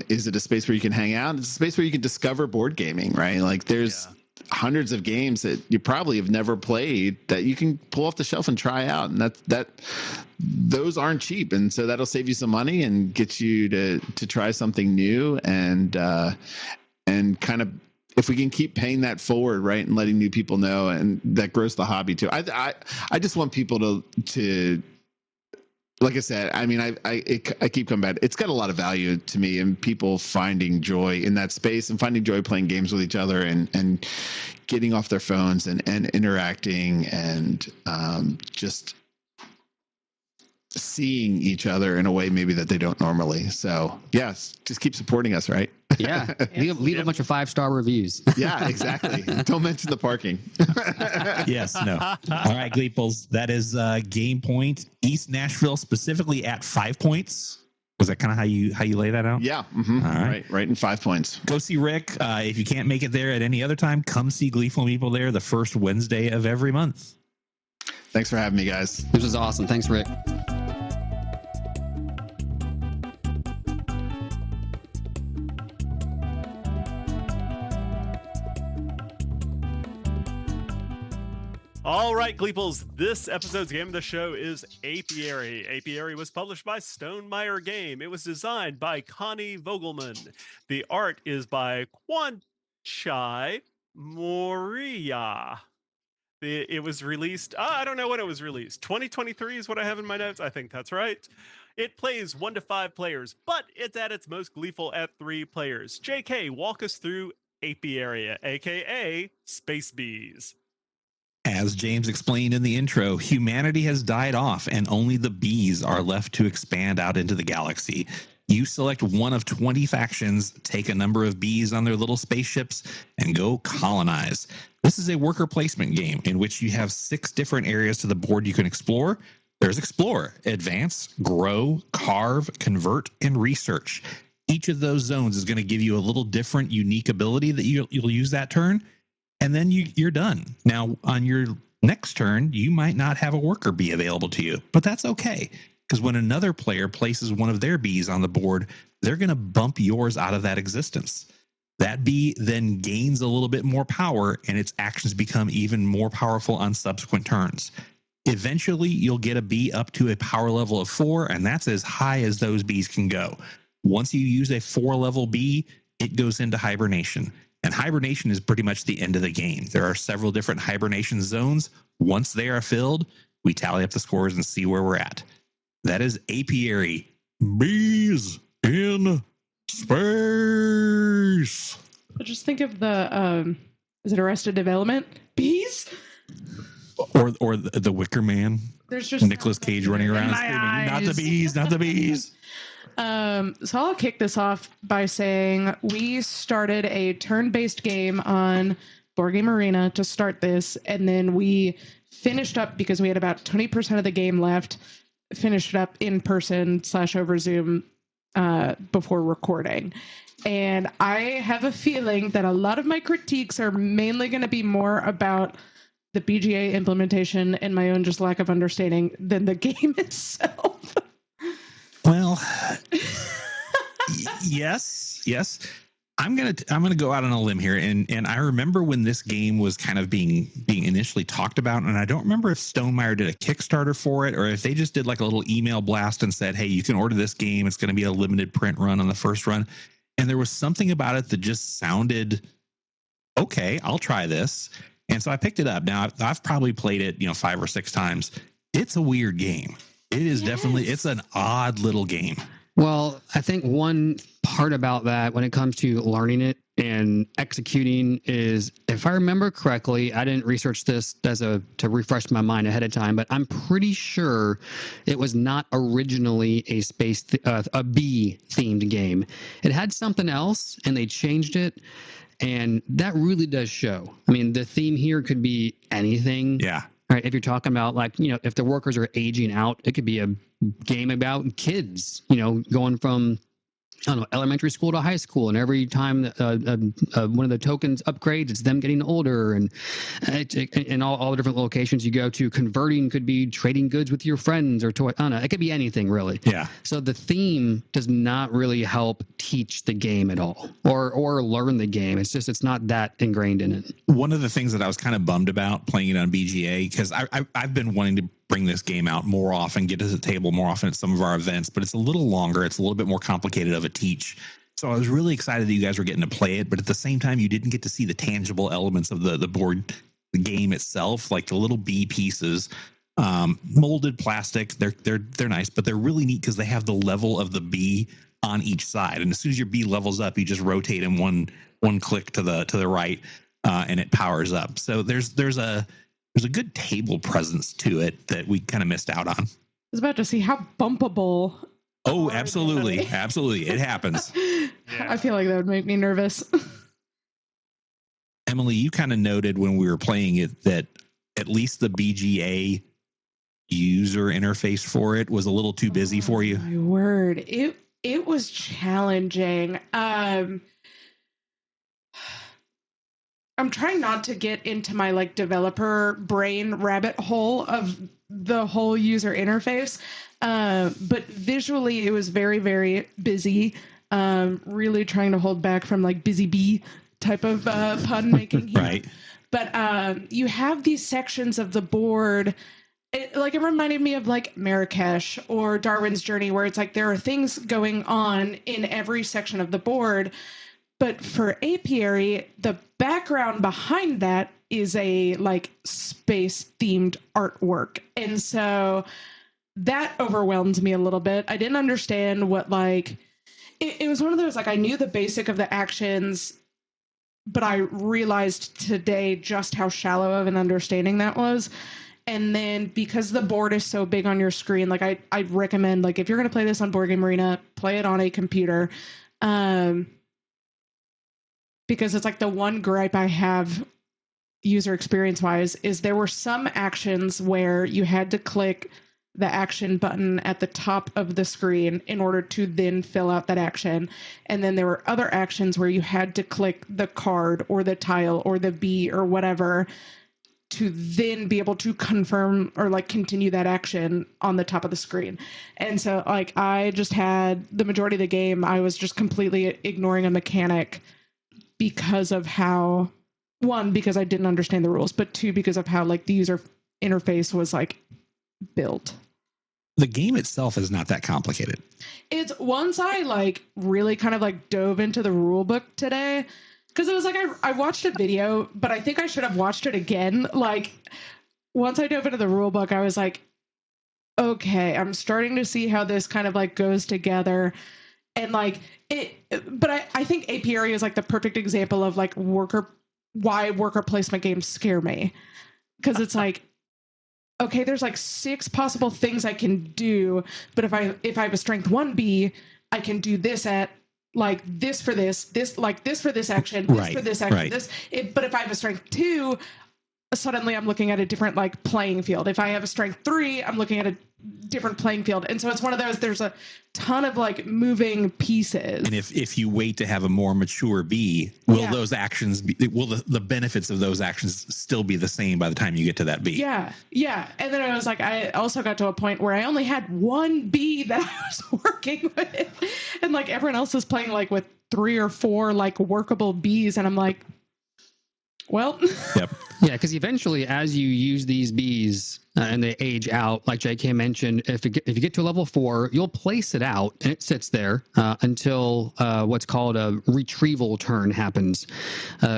is it a space where you can hang out, it's a space where you can discover board gaming, right? Like there's hundreds of games that you probably have never played that you can pull off the shelf and try out, and those aren't cheap, and so that'll save you some money and get you to try something new, and kind of, if we can keep paying that forward, right, and letting new people know, and that grows the hobby too. I just want people to like I said, I mean, I keep coming back. It's got a lot of value to me, and people finding joy in that space and finding joy playing games with each other, and getting off their phones and interacting, and just seeing each other in a way maybe that they don't normally. So yes, just keep supporting us, right? Yeah. Leave a bunch of 5-star reviews. Yeah, exactly. Don't mention the parking. Yes, no. All right, Gleeples. That is Game Point, East Nashville, specifically at 5 points. Was that kind of how you lay that out? Yeah. Mm-hmm. All right in 5 points. Go see Rick. If you can't make it there at any other time, come see Gleeful Meeple there the first Wednesday of every month. Thanks for having me, guys. This was awesome. Thanks, Rick. All right, Gleeples, this episode's game of the show is Apiary. Apiary was published by Stonemaier Game. It was designed by Connie Vogelman. The art is by Kwanchai Moriya. It was released, I don't know when it was released. 2023 is what I have in my notes. I think that's right. It plays 1 to 5 players, but it's at its most gleeful at 3 players. JK, walk us through Apiary, aka Space Bees. As James explained in the intro, humanity has died off and only the bees are left to expand out into the galaxy. You select one of 20 factions, take a number of bees on their little spaceships, and go colonize. This is a worker placement game in which you have 6 different areas to the board you can explore. There's Explore, Advance, Grow, Carve, Convert, and Research. Each of those zones is going to give you a little different, unique ability that you'll use that turn, and then you're done. Now, on your next turn, you might not have a worker bee available to you, but that's okay, because when another player places one of their bees on the board, they're going to bump yours out of that existence. That bee then gains a little bit more power, and its actions become even more powerful on subsequent turns. Eventually, you'll get a bee up to a power level of 4, and that's as high as those bees can go. Once you use a 4-level bee, it goes into hibernation. And hibernation is pretty much the end of the game. There are several different hibernation zones. Once they are filled, we tally up the scores and see where we're at. That is Apiary. Bees in space. Just think of the, is it Arrested Development? Bees? Or the Wicker Man. There's just Nicolas Cage running around screaming, not the bees, not the bees. So I'll kick this off by saying we started a turn-based game on Board Game Arena to start this, and then we finished up because we had about 20% of the game left, finished it up in person / over Zoom before recording. And I have a feeling that a lot of my critiques are mainly going to be more about the BGA implementation and my own just lack of understanding than the game itself. Well, yes. I'm gonna go out on a limb here, and I remember when this game was kind of being initially talked about, and I don't remember if Stonemaier did a Kickstarter for it or if they just did like a little email blast and said, "Hey, you can order this game. It's going to be a limited print run on the first run." And there was something about it that just sounded okay. I'll try this. And so I picked it up. Now I've probably played it, 5 or 6 times. It's a weird game. It is definitely, it's an odd little game. Well, I think one part about that when it comes to learning it and executing is, if I remember correctly, I didn't research this to refresh my mind ahead of time, but I'm pretty sure it was not originally a bee themed game. It had something else and they changed it. And that really does show. I mean, the theme here could be anything. Yeah. Right. If you're talking about if the workers are aging out, it could be a game about kids, going from, I don't know, elementary school to high school. And every time one of the tokens upgrades, it's them getting older. And all the different locations you go to, converting could be trading goods with your friends or toy. I don't know. It could be anything, really. Yeah. So the theme does not really help teach the game at all or learn the game. It's not that ingrained in it. One of the things that I was kind of bummed about playing it on BGA, because I've been wanting to bring this game out more often, get to the table more often at some of our events, but it's a little longer. It's a little bit more complicated of a teach. So I was really excited that you guys were getting to play it, but at the same time, you didn't get to see the tangible elements of the board, the game itself, like the little bee pieces, molded plastic. They're nice, but they're really neat because they have the level of the bee on each side. And as soon as your bee levels up, you just rotate in one click to the right, and it powers up. So there's a good table presence to it that we kind of missed out on. I was about to see how bumpable. Oh, absolutely. Absolutely. It happens. Yeah. I feel like that would make me nervous. Emily, you kind of noted when we were playing it that at least the BGA user interface for it was a little too busy for you. My word. It was challenging. I'm trying not to get into my developer brain rabbit hole of the whole user interface. But visually it was very, very busy. Really trying to hold back from busy bee type of pun making here. Right. But you have these sections of the board. It reminded me of Marrakesh or Darwin's Journey, where it's there are things going on in every section of the board. But for Apiary, the background behind that is a space themed artwork. And so that overwhelmed me a little bit. I didn't understand what, like, it was one of those, like, I knew the basic of the actions, but I realized today just how shallow of an understanding that was. And then because the board is so big on your screen, like, I recommend, like, if you're going to play this on Board Game Arena, play it on a computer. Because it's like the one gripe I have user experience wise is there were some actions where you had to click the action button at the top of the screen in order to then fill out that action. And then there were other actions where you had to click the card or the tile or the bee or whatever to then be able to confirm or like continue that action on the top of the screen. And so like I just had the majority of the game, I was just completely ignoring a mechanic because of how, one, because I didn't understand the rules, but two, because of how like the user interface was like built. The game itself is not that complicated. It's once I like really kind of like dove into the rule book today, because it was like I watched a video, but I think I should have watched it again. Like once I dove into the rule book, I was like, okay, I'm starting to see how this kind of like goes together. And like it, but I think Apiary is like the perfect example of like why worker placement games scare me. Because it's like, okay, there's like 6 possible things I can do, but if I have a strength 1B, I can do this at like this for this like this for this action, this for this action, this. But if I have a strength 2, suddenly I'm looking at a different like playing field. If I have a strength 3, I'm looking at a different playing field. And so it's one of those, there's a ton of like moving pieces. And if you wait to have a more mature bee, will those actions be, will the benefits of those actions still be the same by the time you get to that bee? Yeah. And then I was like, I also got to a point where I only had 1 bee that I was working with. And like everyone else is playing like with 3 or 4 like workable bees. And I'm like, well, yep. Yeah, because eventually, as you use these bees and they age out, like JK mentioned, if you get to a level 4, you'll place it out and it sits there until what's called a retrieval turn happens.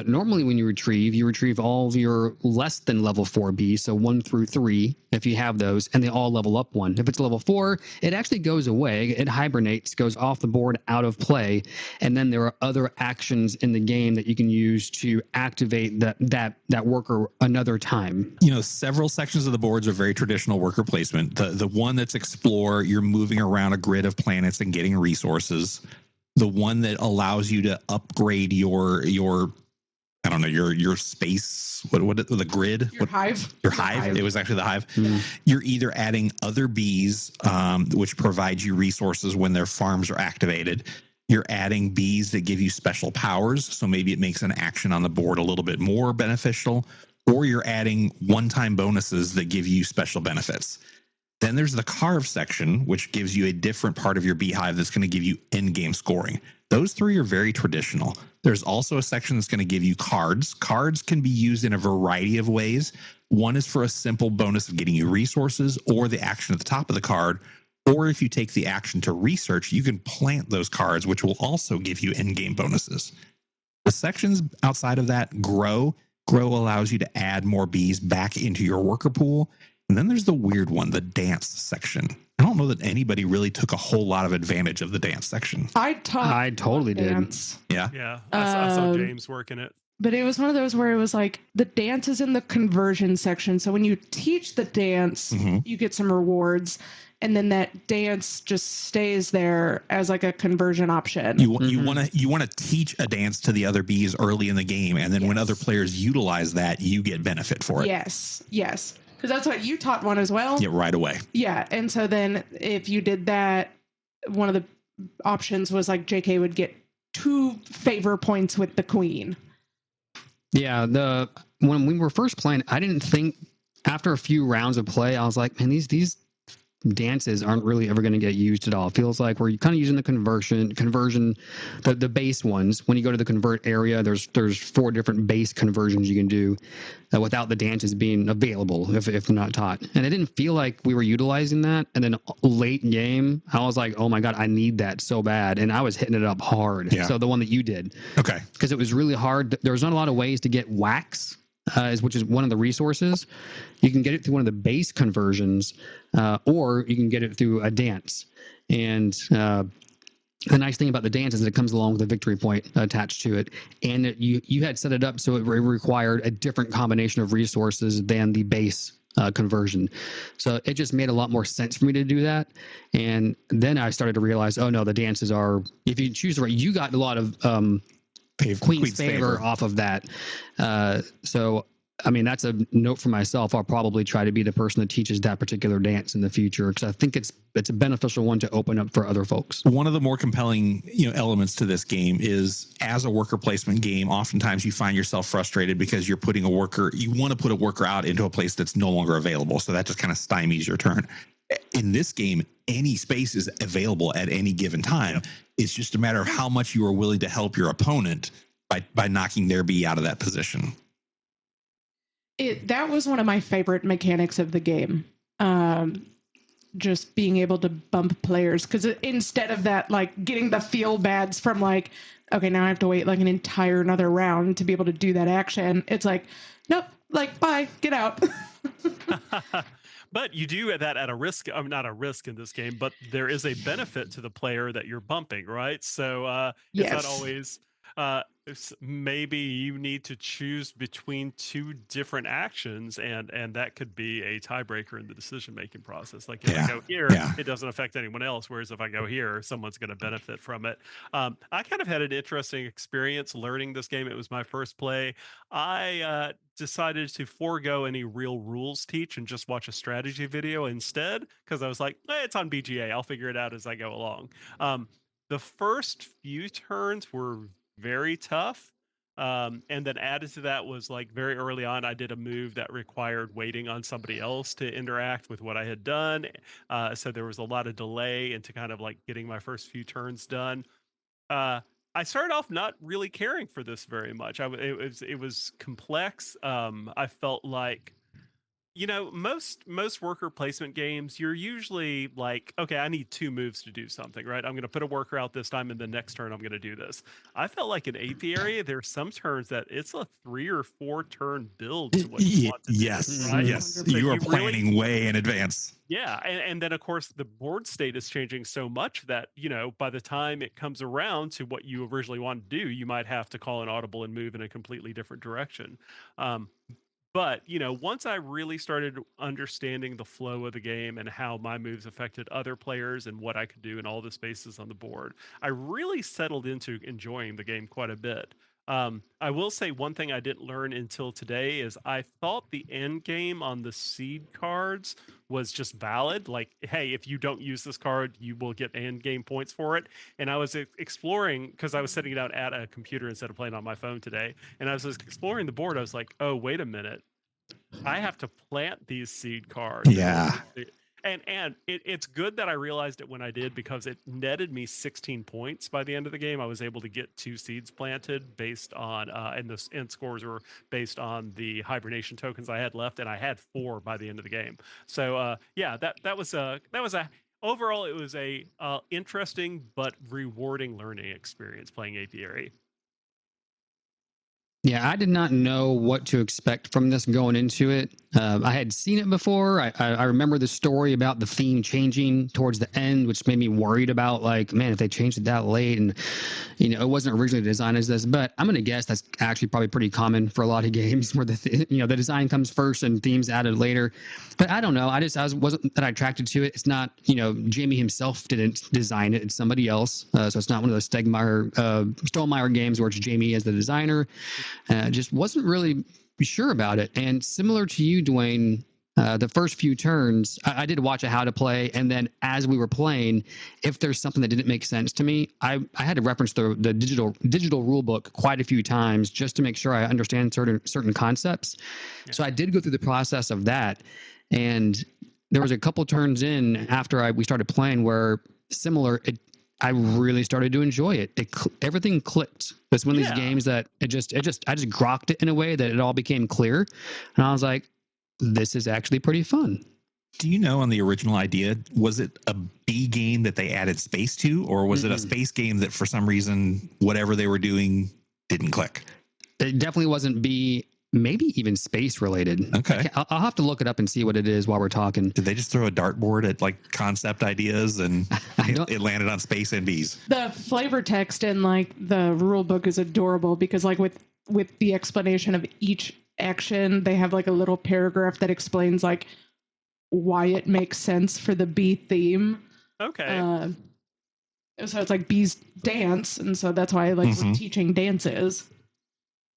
Normally, when you retrieve all of your less than level 4 bees, so 1 through 3, if you have those, and they all level up 1. If it's level 4, it actually goes away. It hibernates, goes off the board, out of play, and then there are other actions in the game that you can use to activate that worker another time. You know, several sections of the boards are very traditional worker placement. The one that's explore, you're moving around a grid of planets and getting resources. The one that allows you to upgrade your I don't know, your space, what the grid? Your hive. Your hive. It was actually the hive. Mm. You're either adding other bees, which provides you resources when their farms are activated. You're adding bees that give you special powers, so maybe it makes an action on the board a little bit more beneficial, or you're adding one-time bonuses that give you special benefits. Then there's the carve section, which gives you a different part of your beehive that's going to give you in-game scoring. Those 3 are very traditional. There's also a section that's going to give you cards. Cards can be used in a variety of ways. One is for a simple bonus of getting you resources or the action at the top of the card. Or if you take the action to research, you can plant those cards, which will also give you in-game bonuses. The sections outside of that, grow allows you to add more bees back into your worker pool. And then there's the weird one, the dance section. I don't know that anybody really took a whole lot of advantage of the dance section. I totally dance. did. Yeah. Yeah. I saw James working it. But it was one of those where it was like the dance is in the conversion section. So when you teach the dance, you get some rewards. And then that dance just stays there as like a conversion option. You want to teach a dance to the other bees early in the game, and then when other players utilize that, you get benefit for it. Yes, because that's what you taught one as well. Yeah, right away. Yeah, and so then if you did that, one of the options was like JK would get 2 favor points with the queen. Yeah, when we were first playing, I didn't think after a few rounds of play, I was like, man, these dances aren't really ever going to get used at all. It feels like we're kind of using the conversion, the base ones. When you go to the convert area, there's 4 different base conversions you can do without the dances being available if not taught. And it didn't feel like we were utilizing that. And then late game, I was like, oh my God, I need that so bad. And I was hitting it up hard. Yeah. So the one that you did. Okay. Because it was really hard. There was not a lot of ways to get wax which is one of the resources. You can get it through one of the base conversions, or you can get it through a dance. And the nice thing about the dance is that it comes along with a victory point attached to it. And you had set it up so it required a different combination of resources than the base conversion. So it just made a lot more sense for me to do that. And then I started to realize, oh no, the dances are, if you choose the right, you got a lot of Queen's favor off of that. So, I mean, that's a note for myself. I'll probably try to be the person that teaches that particular dance in the future, because I think it's a beneficial one to open up for other folks. One of the more compelling, elements to this game is, as a worker placement game, oftentimes you find yourself frustrated because you're putting you want to put a worker out into a place that's no longer available. So that just kind of stymies your turn. In this game, any space is available at any given time. It's just a matter of how much you are willing to help your opponent by knocking their bee out of that position. That was one of my favorite mechanics of the game. Just being able to bump players, because instead of that, like getting the feel bads from like, okay, now I have to wait like an entire another round to be able to do that action. It's like, nope, like bye, get out. But you do that at a risk. I'm not a risk in this game, but there is a benefit to the player that you're bumping, right? So it's not always. Maybe you need to choose between two different actions, and that could be a tiebreaker in the decision-making process. Like if I go here, it doesn't affect anyone else, whereas if I go here, someone's going to benefit from it. I kind of had an interesting experience learning this game. It was my first play. I decided to forego any real rules teach and just watch a strategy video instead, because I was like, it's on BGA. I'll figure it out as I go along. The first few turns were very tough. And then added to that was, like, very early on, I did a move that required waiting on somebody else to interact with what I had done. So there was a lot of delay into kind of like getting my first few turns done. I started off not really caring for this very much. It was complex. I felt like, most worker placement games, you're usually like, okay, I need 2 moves to do something, right? I'm going to put a worker out this time, and the next turn I'm going to do this. I felt like in Apiary, there's some turns that it's a 3 or 4 turn build to what you want to do. Right? Yes. So You are planning way in advance. Yeah, and then of course the board state is changing so much that, by the time it comes around to what you originally want to do, you might have to call an audible and move in a completely different direction. But, once I really started understanding the flow of the game and how my moves affected other players and what I could do in all the spaces on the board, I really settled into enjoying the game quite a bit. I will say one thing I didn't learn until today is I thought the end game on the seed cards was just valid. Like, hey, if you don't use this card, you will get end game points for it. And I was exploring, because I was setting it out at a computer instead of playing on my phone today. And I was exploring the board. I was like, oh, wait a minute. I have to plant these seed cards. Yeah. And it's good that I realized it when I did, because it netted me 16 points by the end of the game. I was able to get 2 seeds planted based on, and the end scores were based on the hibernation tokens I had left, and I had 4 by the end of the game. So that was overall, it was a interesting but rewarding learning experience playing Apiary. Yeah, I did not know what to expect from this going into it. I had seen it before. I remember the story about the theme changing towards the end, which made me worried about, like, man, if they changed it that late, and it wasn't originally designed as this. But I'm going to guess that's actually probably pretty common for a lot of games where the design comes first and themes added later. But I don't know. I wasn't that attracted to it. It's not, Jamie himself didn't design it. It's somebody else. So it's not one of those Stollmeyer games where it's Jamie as the designer. Just wasn't really sure about it. And similar to you, Dwayne, the first few turns, I did watch a how to play, and then as we were playing, if there's something that didn't make sense to me, I had to reference the digital rule book quite a few times just to make sure I understand certain concepts. Yeah. So I did go through the process of that, and there was a couple turns in after we started playing where I really started to enjoy it. Everything clicked. It's one of these games that I just grokked it in a way that it all became clear. And I was like, this is actually pretty fun. Do you know, on the original idea, was it a B game that they added space to, or was it a space game that for some reason, whatever they were doing didn't click? It definitely wasn't B. maybe even space related. Okay. I'll have to look it up and see what it is while we're talking. Did they just throw a dartboard at like concept ideas and it landed on space and bees? The flavor text in like the rule book is adorable because like with the explanation of each action, they have like a little paragraph that explains like why it makes sense for the bee theme. Okay. So it's like bees dance, and so that's why like we're teaching dances.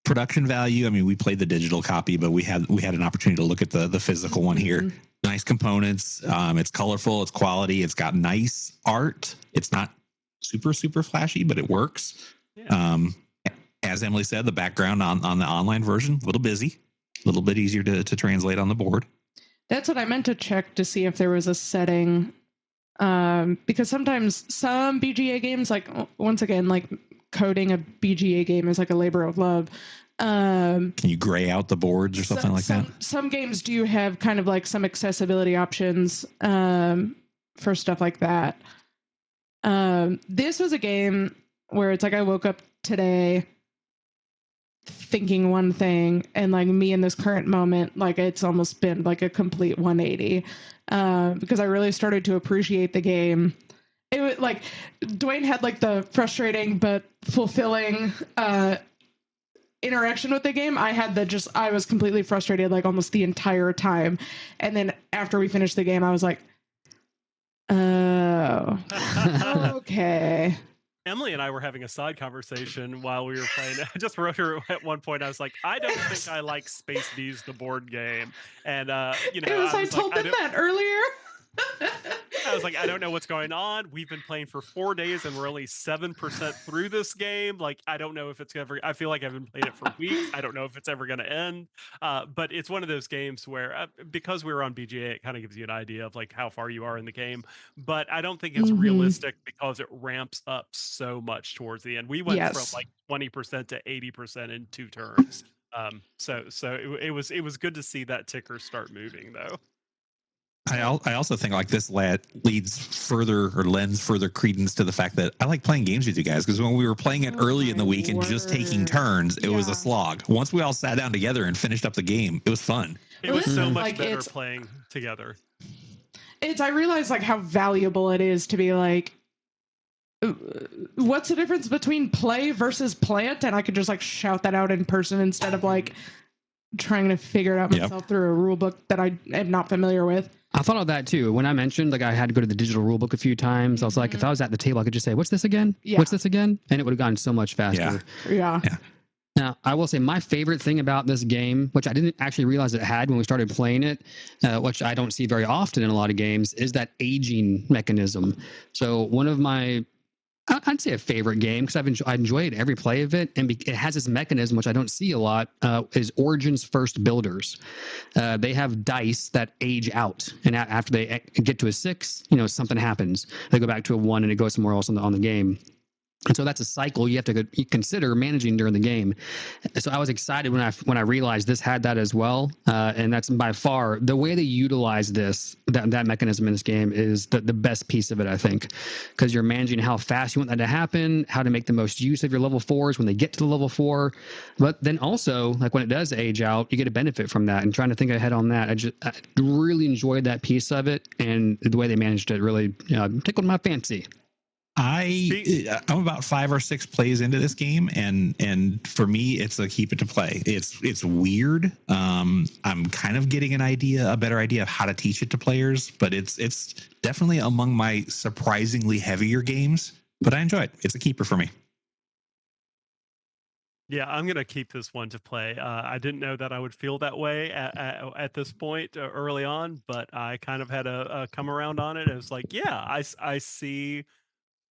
Production value. I mean, we played the digital copy, but we had an opportunity to look at the physical one here. Nice components. It's colorful. It's quality. It's got nice art. It's not super flashy, but it works. Yeah. As Emily said, the background on the online version a little busy, a little bit easier to translate on the board. That's what I meant to check to see if there was a setting. Because sometimes some BGA games, like once again, like coding a BGA game is like a labor of love. Can you gray out the boards or something like that? Some games do have kind of like some accessibility options for stuff like that. This was a game where it's like I woke up today thinking one thing, and like me in this current moment, like it's almost been like a complete 180. Because I really started to appreciate the game. It was like Dwayne had like the frustrating but fulfilling interaction with the game. I had I was completely frustrated like almost the entire time. And then after we finished the game, I was like, oh, okay. Emily and I were having a side conversation while we were playing. I just wrote her at one point. I was like, I don't think I like Space Bees, the board game. And, I told them that earlier. I was like, I don't know what's going on. We've been playing for 4 days and we're only 7% through this game. Like, I don't know if it's ever, I feel like I've been playing it for weeks. I don't know if it's ever going to end. But it's one of those games where, because we were on BGA, it kind of gives you an idea of like how far you are in the game. But I don't think it's realistic because it ramps up so much towards the end. We went from like 20% to 80% in 2 turns. So it was good to see that ticker start moving though. I also think like this lends further credence to the fact that I like playing games with you guys, because when we were playing it early in the week and just taking turns, it was a slog. Once we all sat down together and finished up the game, it was fun. It was so much better playing together. I realize like how valuable it is to be like, what's the difference between play versus plant? And I could just like shout that out in person instead of like trying to figure it out myself through a rule book that I am not familiar with. I thought of that too. When I mentioned like I had to go to the digital rule book a few times, I was like, if I was at the table, I could just say, what's this again? Yeah. What's this again? And it would have gone so much faster. Yeah. Now, I will say my favorite thing about this game, which I didn't actually realize it had when we started playing it, which I don't see very often in a lot of games, is that aging mechanism. So one of my, I'd say a favorite game, because I enjoyed every play of it, and it has this mechanism which I don't see a lot, is Origin's First Builders. They have dice that age out, and after they get to a 6, something happens. They go back to a 1, and it goes somewhere else on the game. And so that's a cycle you have to consider managing during the game. So I was excited when I realized this had that as well. And that's by far the way they utilize that mechanism in this game is the best piece of it, I think, because you're managing how fast you want that to happen, how to make the most use of your level 4s when they get to the level 4. But then also, like when it does age out, you get a benefit from that. And trying to think ahead on that, I really enjoyed that piece of it, and the way they managed it really tickled my fancy. I'm about 5 or 6 plays into this game, and for me, it's a keep it to play. It's weird. I'm kind of getting a better idea of how to teach it to players, but it's definitely among my surprisingly heavier games. But I enjoy it. It's a keeper for me. Yeah, I'm going to keep this one to play. I didn't know that I would feel that way at this point early on, but I kind of had a come around on it. It was like, yeah, I see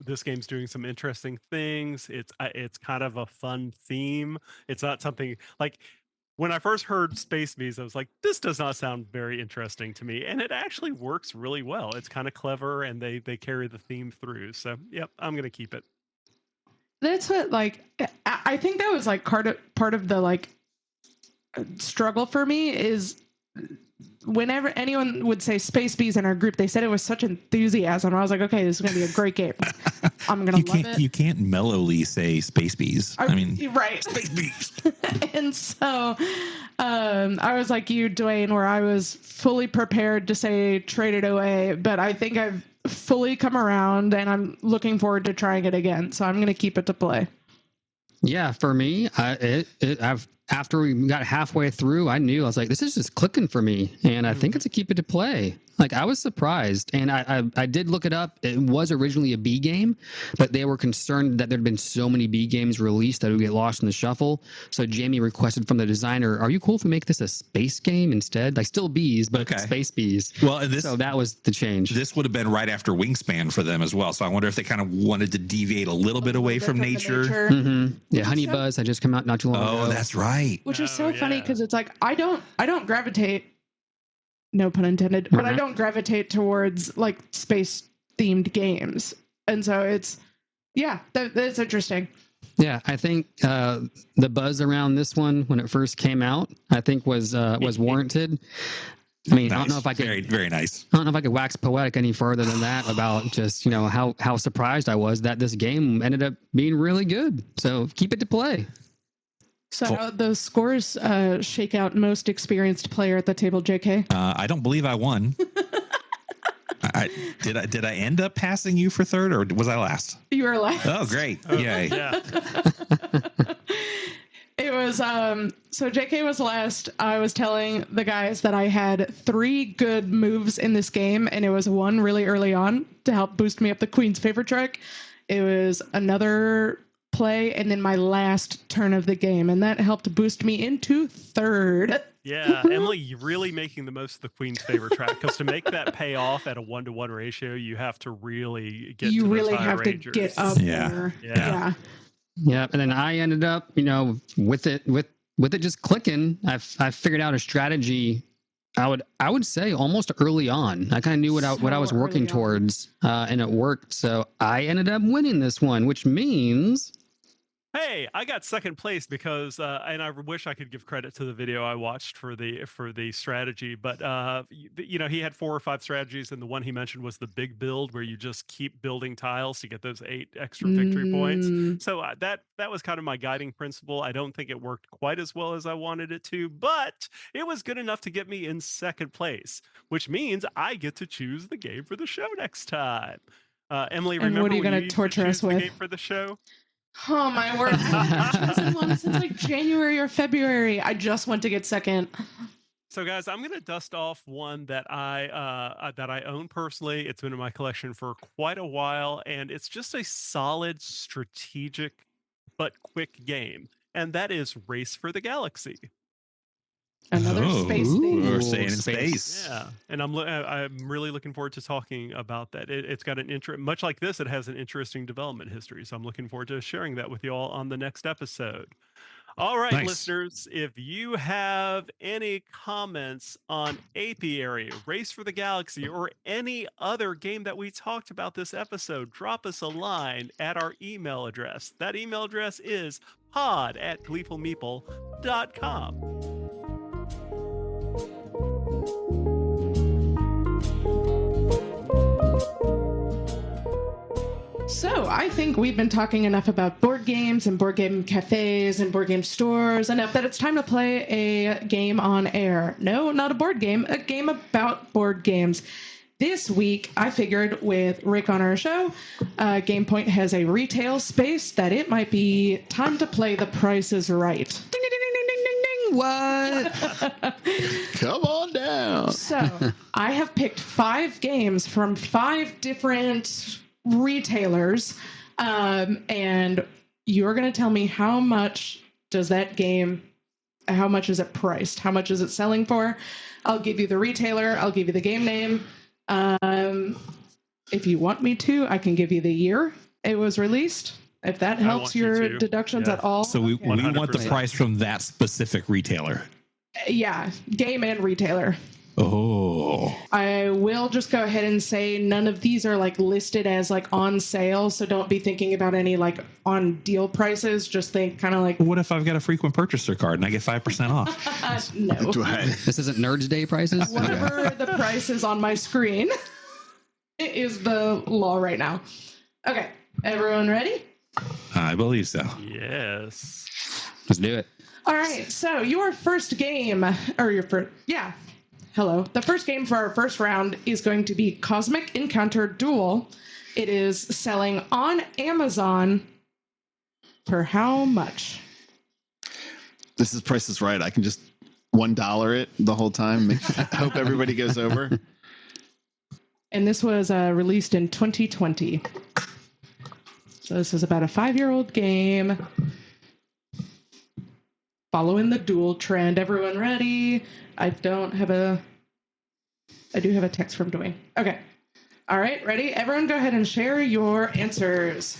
this game's doing some interesting things. It's kind of a fun theme. It's not something like when I first heard Space Bees, I was like, this does not sound very interesting to me. And it actually works really well. It's kind of clever, and they carry the theme through. So, yep, I'm going to keep it. That's what, like, I think that was like part of the like struggle for me is whenever anyone would say Space Bees in our group, they said it was such enthusiasm. I was like, okay, this is going to be a great game. I'm gonna love it. You can't mellowly say space bees. I mean, right. Space bees. And so I was like you, Dwayne, where I was fully prepared to say trade it away, but I think I've fully come around and I'm looking forward to trying it again. So I'm going to keep it to play. Yeah, for me, after we got halfway through, I was like, this is just clicking for me, and I think it's a keep it to play. Like, I was surprised, and I did look it up. It was originally a B game, but they were concerned that there'd been so many B games released that it would get lost in the shuffle. So Jamie requested from the designer, "Are you cool if we make this a space game instead? Like, still bees, but space bees." Well, so that was the change. This would have been right after Wingspan for them as well. So I wonder if they kind of wanted to deviate a little bit away from nature. Mm-hmm. Yeah, Honey Buzz had just come out not too long ago. Oh, that's right. Which is so funny because it's like I don't gravitate, no pun intended, but I don't gravitate towards like space themed games, and so it's that's interesting. Yeah, I think the buzz around this one when it first came out, I think was warranted. I mean, nice. I don't know if I could very, very nice. I don't know if I could wax poetic any further than that about just how surprised I was that this game ended up being really good. So keep it to play. So the scores shake out most experienced player at the table, JK. I don't believe I won. Did I end up passing you for third, or was I last? You were last. Oh, great! Yay! Yeah. It was so JK was last. I was telling the guys that I had 3 good moves in this game, and it was one really early on to help boost me up the Queen's favorite track. It was another play, and then my last turn of the game, and that helped boost me into third. Yeah, Emily, you're really making the most of the Queen's favorite track, because to make that pay off at a 1-to-1 ratio, you have to really get to those high rangers. To get up there. Yeah. Yeah, and then I ended up, with it just clicking. I figured out a strategy. I would say almost early on. I kind of knew what I was working towards, and it worked. So I ended up winning this one, which means. Hey, I got second place because, and I wish I could give credit to the video I watched for the strategy, but he had 4 or 5 strategies, and the one he mentioned was the big build, where you just keep building tiles to get those 8 extra victory points. So that was kind of my guiding principle. I don't think it worked quite as well as I wanted it to, but it was good enough to get me in second place, which means I get to choose the game for the show next time. Emily, remember what are you going to torture us with? The game for the show? Oh my word! I've chosen one since like January or February. I just went to get second. So, guys, I'm going to dust off one that I own personally. It's been in my collection for quite a while, and it's just a solid, strategic, but quick game, and that is Race for the Galaxy. Another space thing. We're staying in space. Yeah, and I'm really looking forward to talking about that. It's got much like this. It has an interesting development history, so I'm looking forward to sharing that with you all on the next episode. All right, Nice. Listeners, if you have any comments on Apiary, Race for the Galaxy, or any other game that we talked about this episode, drop us a line at our email address. That email address is pod@gleefulmeeple.com. So I think we've been talking enough about board games and board game cafes and board game stores enough that it's time to play a game on air. No, not a board game, a game about board games. This week, I figured with Rick on our show, GamePoint has a retail space that it might be time to play The Price is Right. Ding, ding, ding, ding, ding, ding, ding. What? Come on down. So I have picked 5 games from 5 different retailers, and you're going to tell me how much is it priced? How much is it selling for? I'll give you the retailer. I'll give you the game name. If you want me to, I can give you the year it was released, if that helps your deductions at all. So we want the price from that specific retailer. Yeah, game and retailer. Oh. I will just go ahead and say none of these are like listed as like on sale, so don't be thinking about any like on deal prices. Just think kind of like, What if I've got a frequent purchaser card and I get 5% off? no. This isn't Nerds Day prices? Whatever the price is on my screen is the law right now. Okay, Everyone ready? I believe so. Yes. Let's do it. All right. So your first game, hello. The first game for our first round is going to be Cosmic Encounter Duel. It is selling on Amazon for how much? This is Price is Right. I can just $1 it the whole time. Hope everybody goes over. And this was released in 2020. So this is about a 5-year-old game. Following the duel trend. Everyone ready? I do have a text from Dwayne. Okay. All right, ready? Everyone go ahead and share your answers.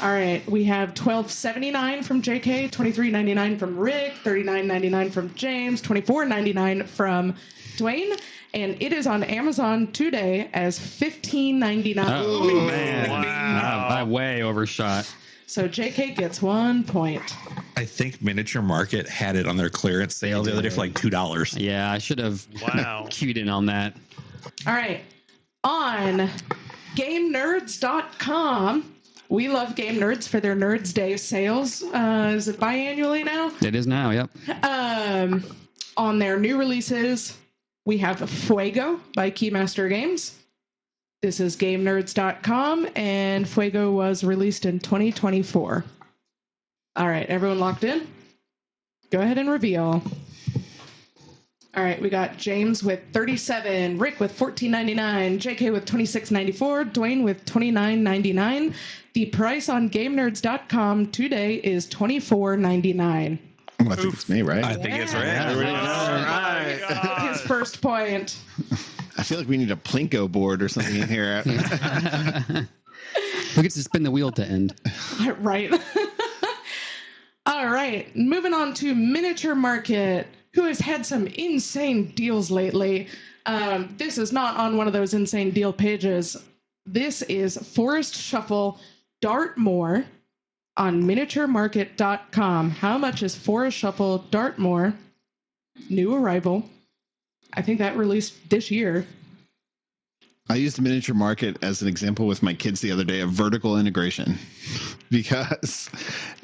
All right, we have $12.79 from JK, $23.99 from Rick, $39.99 from James, $24.99 from Dwayne, and it is on Amazon today as $15.99. Oh, man. Wow. I way overshot. So JK gets 1 point. I think Miniature Market had it on their clearance sale the other day for like $2. Yeah, I should have cued in on that. All right, on GameNerds.com, we love Game Nerds for their Nerds Day sales. Is it biannually now? It is now, yep. On their new releases, we have Fuego by Keymaster Games. This is GameNerds.com, and Fuego was released in 2024. All right, everyone locked in? Go ahead and reveal. All right, we got James with 37, Rick with $14.99, JK with $26.94, Dwayne with $29.99. The price on GameNerds.com today is $24.99. Oh, I think it's me, right? I think it's right. All right. His first point. I feel like we need a Plinko board or something in here. Who gets to spin the wheel to end? Right. All right, moving on to Miniature Market, who has had some insane deals lately. This is not on one of those insane deal pages. This is Forest Shuffle Dartmoor on miniaturemarket.com. How much is Forest Shuffle Dartmoor? New arrival. I think that released this year. I used Miniature Market as an example with my kids the other day of vertical integration because,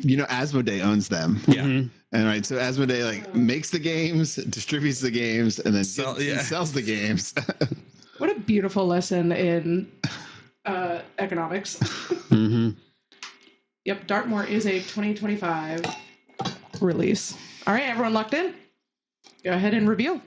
Asmodee owns them. Yeah. Mm-hmm. And right, so Asmodee makes the games, distributes the games, and then sells the games. What a beautiful lesson in economics. Mm-hmm. Yep, Dartmoor is a 2025 release. All right, everyone locked in? Go ahead and reveal.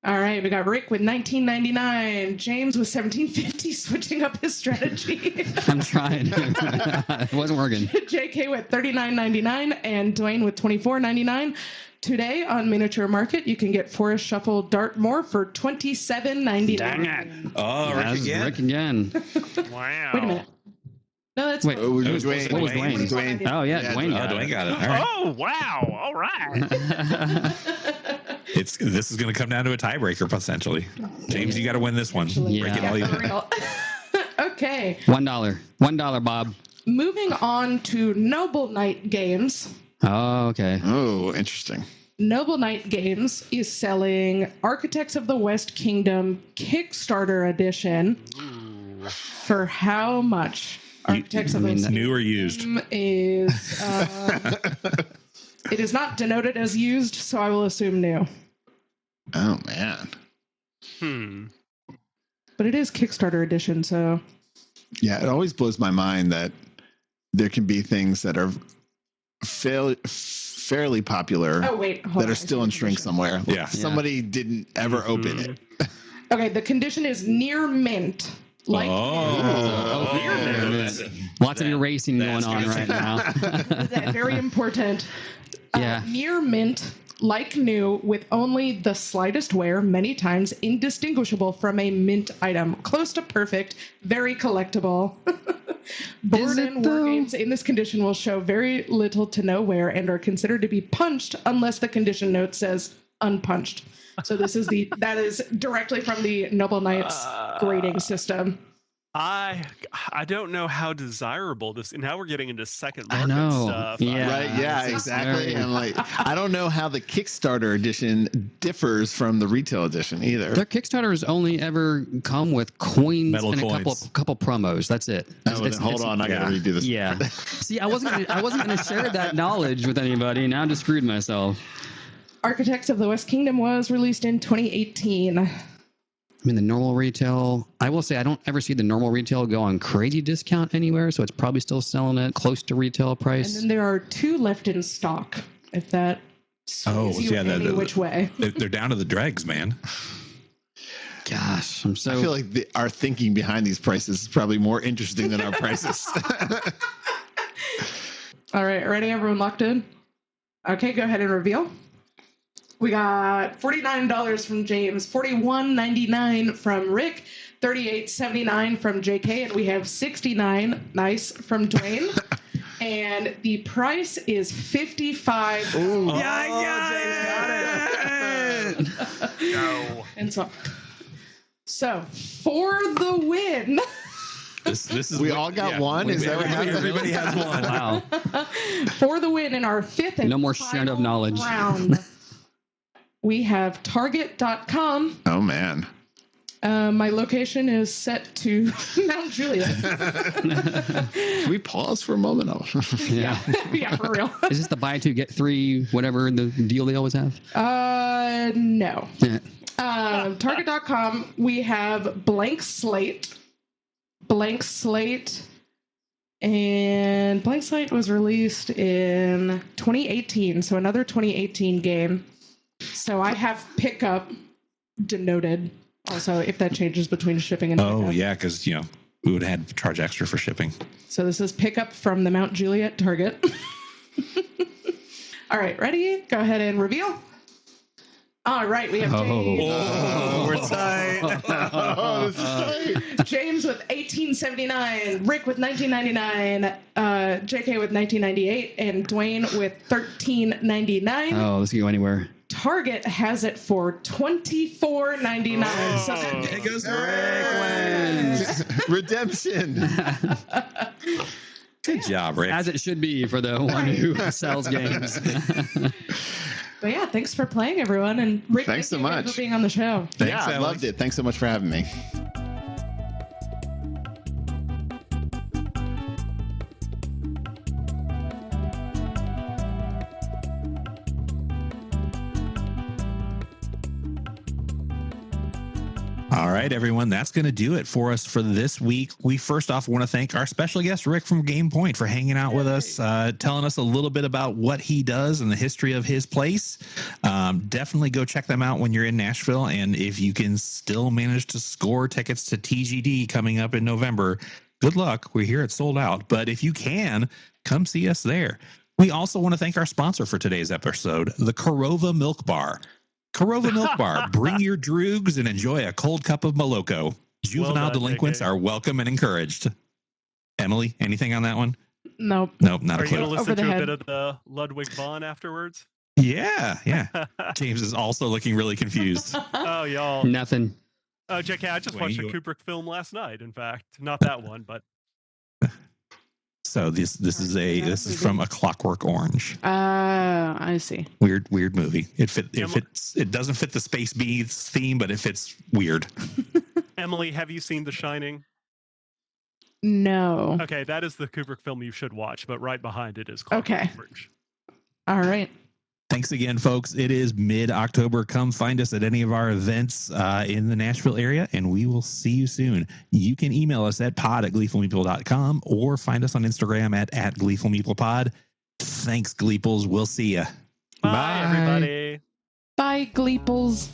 All right, we got Rick with $19.99, James with $17.50, switching up his strategy. I'm trying. It wasn't working. JK with $39.99 and Dwayne with $24.99. Today on Miniature Market, you can get Forest Shuffle Dartmoor for $27.99. Dang it. Oh, Rick again. Wow. Wait a minute. No, that's Wait, What was Dwayne? Dwayne? Oh, yeah, Yeah, Dwayne got Dwayne it. got it. All right. Oh, wow. All right. This is going to come down to a tiebreaker potentially. James, you got to win this one. Yeah. Break it all you For real. Okay. $1, Bob. Moving on to Noble Knight Games. Oh, okay. Oh, interesting. Noble Knight Games is selling Architects of the West Kingdom Kickstarter Edition for how much? Architects of the West new or used? Kingdom is it is not denoted as used, so I will assume new. Oh, man. But it is Kickstarter Edition, so Yeah, it always blows my mind that there can be things that are fairly popular oh wait, hold that on, are still in shrink somewhere. Yeah. Somebody didn't ever open it. Okay, the condition is near mint. Like Lots of erasing going on right now. that, very important. Yeah. Near mint, like new, with only the slightest wear, many times indistinguishable from a mint item. Close to perfect, very collectible. Board and war games in this condition will show very little to no wear and are considered to be punched unless the condition note says unpunched. So that is directly from the Noble Knights grading system. I don't know how desirable this. Now we're getting into second I market know. stuff. Yeah. Right? Yeah, It's exactly. very- I'm like, I don't know how the Kickstarter edition differs from the retail edition either. Their Kickstarters only ever come with coins Metal and coins. a couple promos. That's it. Oh, then hold on, I gotta redo this. Yeah. See, I wasn't gonna share that knowledge with anybody. Now I just screwed myself. Architects of the West Kingdom was released in 2018. I mean, the normal retail, I will say I don't ever see the normal retail go on crazy discount anywhere, so it's probably still selling it close to retail price. And then there are 2 left in stock, if that sways you any which way. They're down to the dregs, man. Gosh, I'm so... I feel like our thinking behind these prices is probably more interesting than our prices. All right, ready? Everyone locked in? Okay, go ahead and reveal. We got $49 from James, $41.99 from Rick, $38.79 from JK, and we have $69, nice, from Dwayne. And the price is $55. Ooh. No. And so for the win. This is We all got one? Is that what happened? Everybody has one. Wow. For the win in our 5th and No more sharing of final knowledge. round, we have Target.com. Oh, man. My location is set to Mount Juliet. Can we pause for a moment? Yeah. Yeah, for real. Is this the buy 2 get 3 whatever the deal they always have? No. Yeah. Target.com, we have Blank Slate. And Blank Slate was released in 2018, so another 2018 game. So I have pickup denoted also if that changes between shipping and pickup. Oh, yeah, because, we would have had to charge extra for shipping. So this is pickup from the Mount Juliet Target. All right, ready? Go ahead and reveal. All right, we have James. Oh, we're tight. James with $18.79, Rick with $19.99, JK with $19.98, and Dwayne with $13.99. Oh, this can go anywhere. Target has it for $24.99. Oh. So It goes Rick wins. Redemption. Good job, Rick. As it should be for the one who sells games. But yeah, thanks for playing, everyone. And Rick, Thanks so thank you again much. for being on the show. Thanks, Yeah, I Alex. loved it. Thanks so much for having me. All right, everyone. That's going to do it for us for this week. We first off want to thank our special guest, Rick from Game Point, for hanging out with us, telling us a little bit about what he does and the history of his place. Definitely go check them out when you're in Nashville. And if you can still manage to score tickets to TGD coming up in November, good luck. We're here at Sold Out. But if you can, come see us there. We also want to thank our sponsor for today's episode, the Korova Milk Bar. Korova Milk Bar. Bring your droogs and enjoy a cold cup of Moloko. Juvenile Well done, delinquents JK. are welcome and encouraged. Emily, anything on that one? Nope. Nope, not Are a you going to clue. listen Over the to a head. bit of the Ludwig von afterwards? Yeah. James is also looking really confused. Oh, y'all. Nothing. JK, I just Wayne, watched a you- Kubrick film last night. In fact, not that one, but So this is from A Clockwork Orange. I see. Weird movie. It doesn't fit the Space Bees theme, but it fits weird. Emily, have you seen The Shining? No. Okay, that is the Kubrick film you should watch, but right behind it is Okay. Clockwork Orange. All right. Thanks again, folks. It is mid-October. Come find us at any of our events in the Nashville area, and we will see you soon. You can email us at pod@gleefulmeeple.com or find us on Instagram at gleefulmeeplepod. Thanks, Gleeples. We'll see you. Bye, everybody. Bye, Gleeples.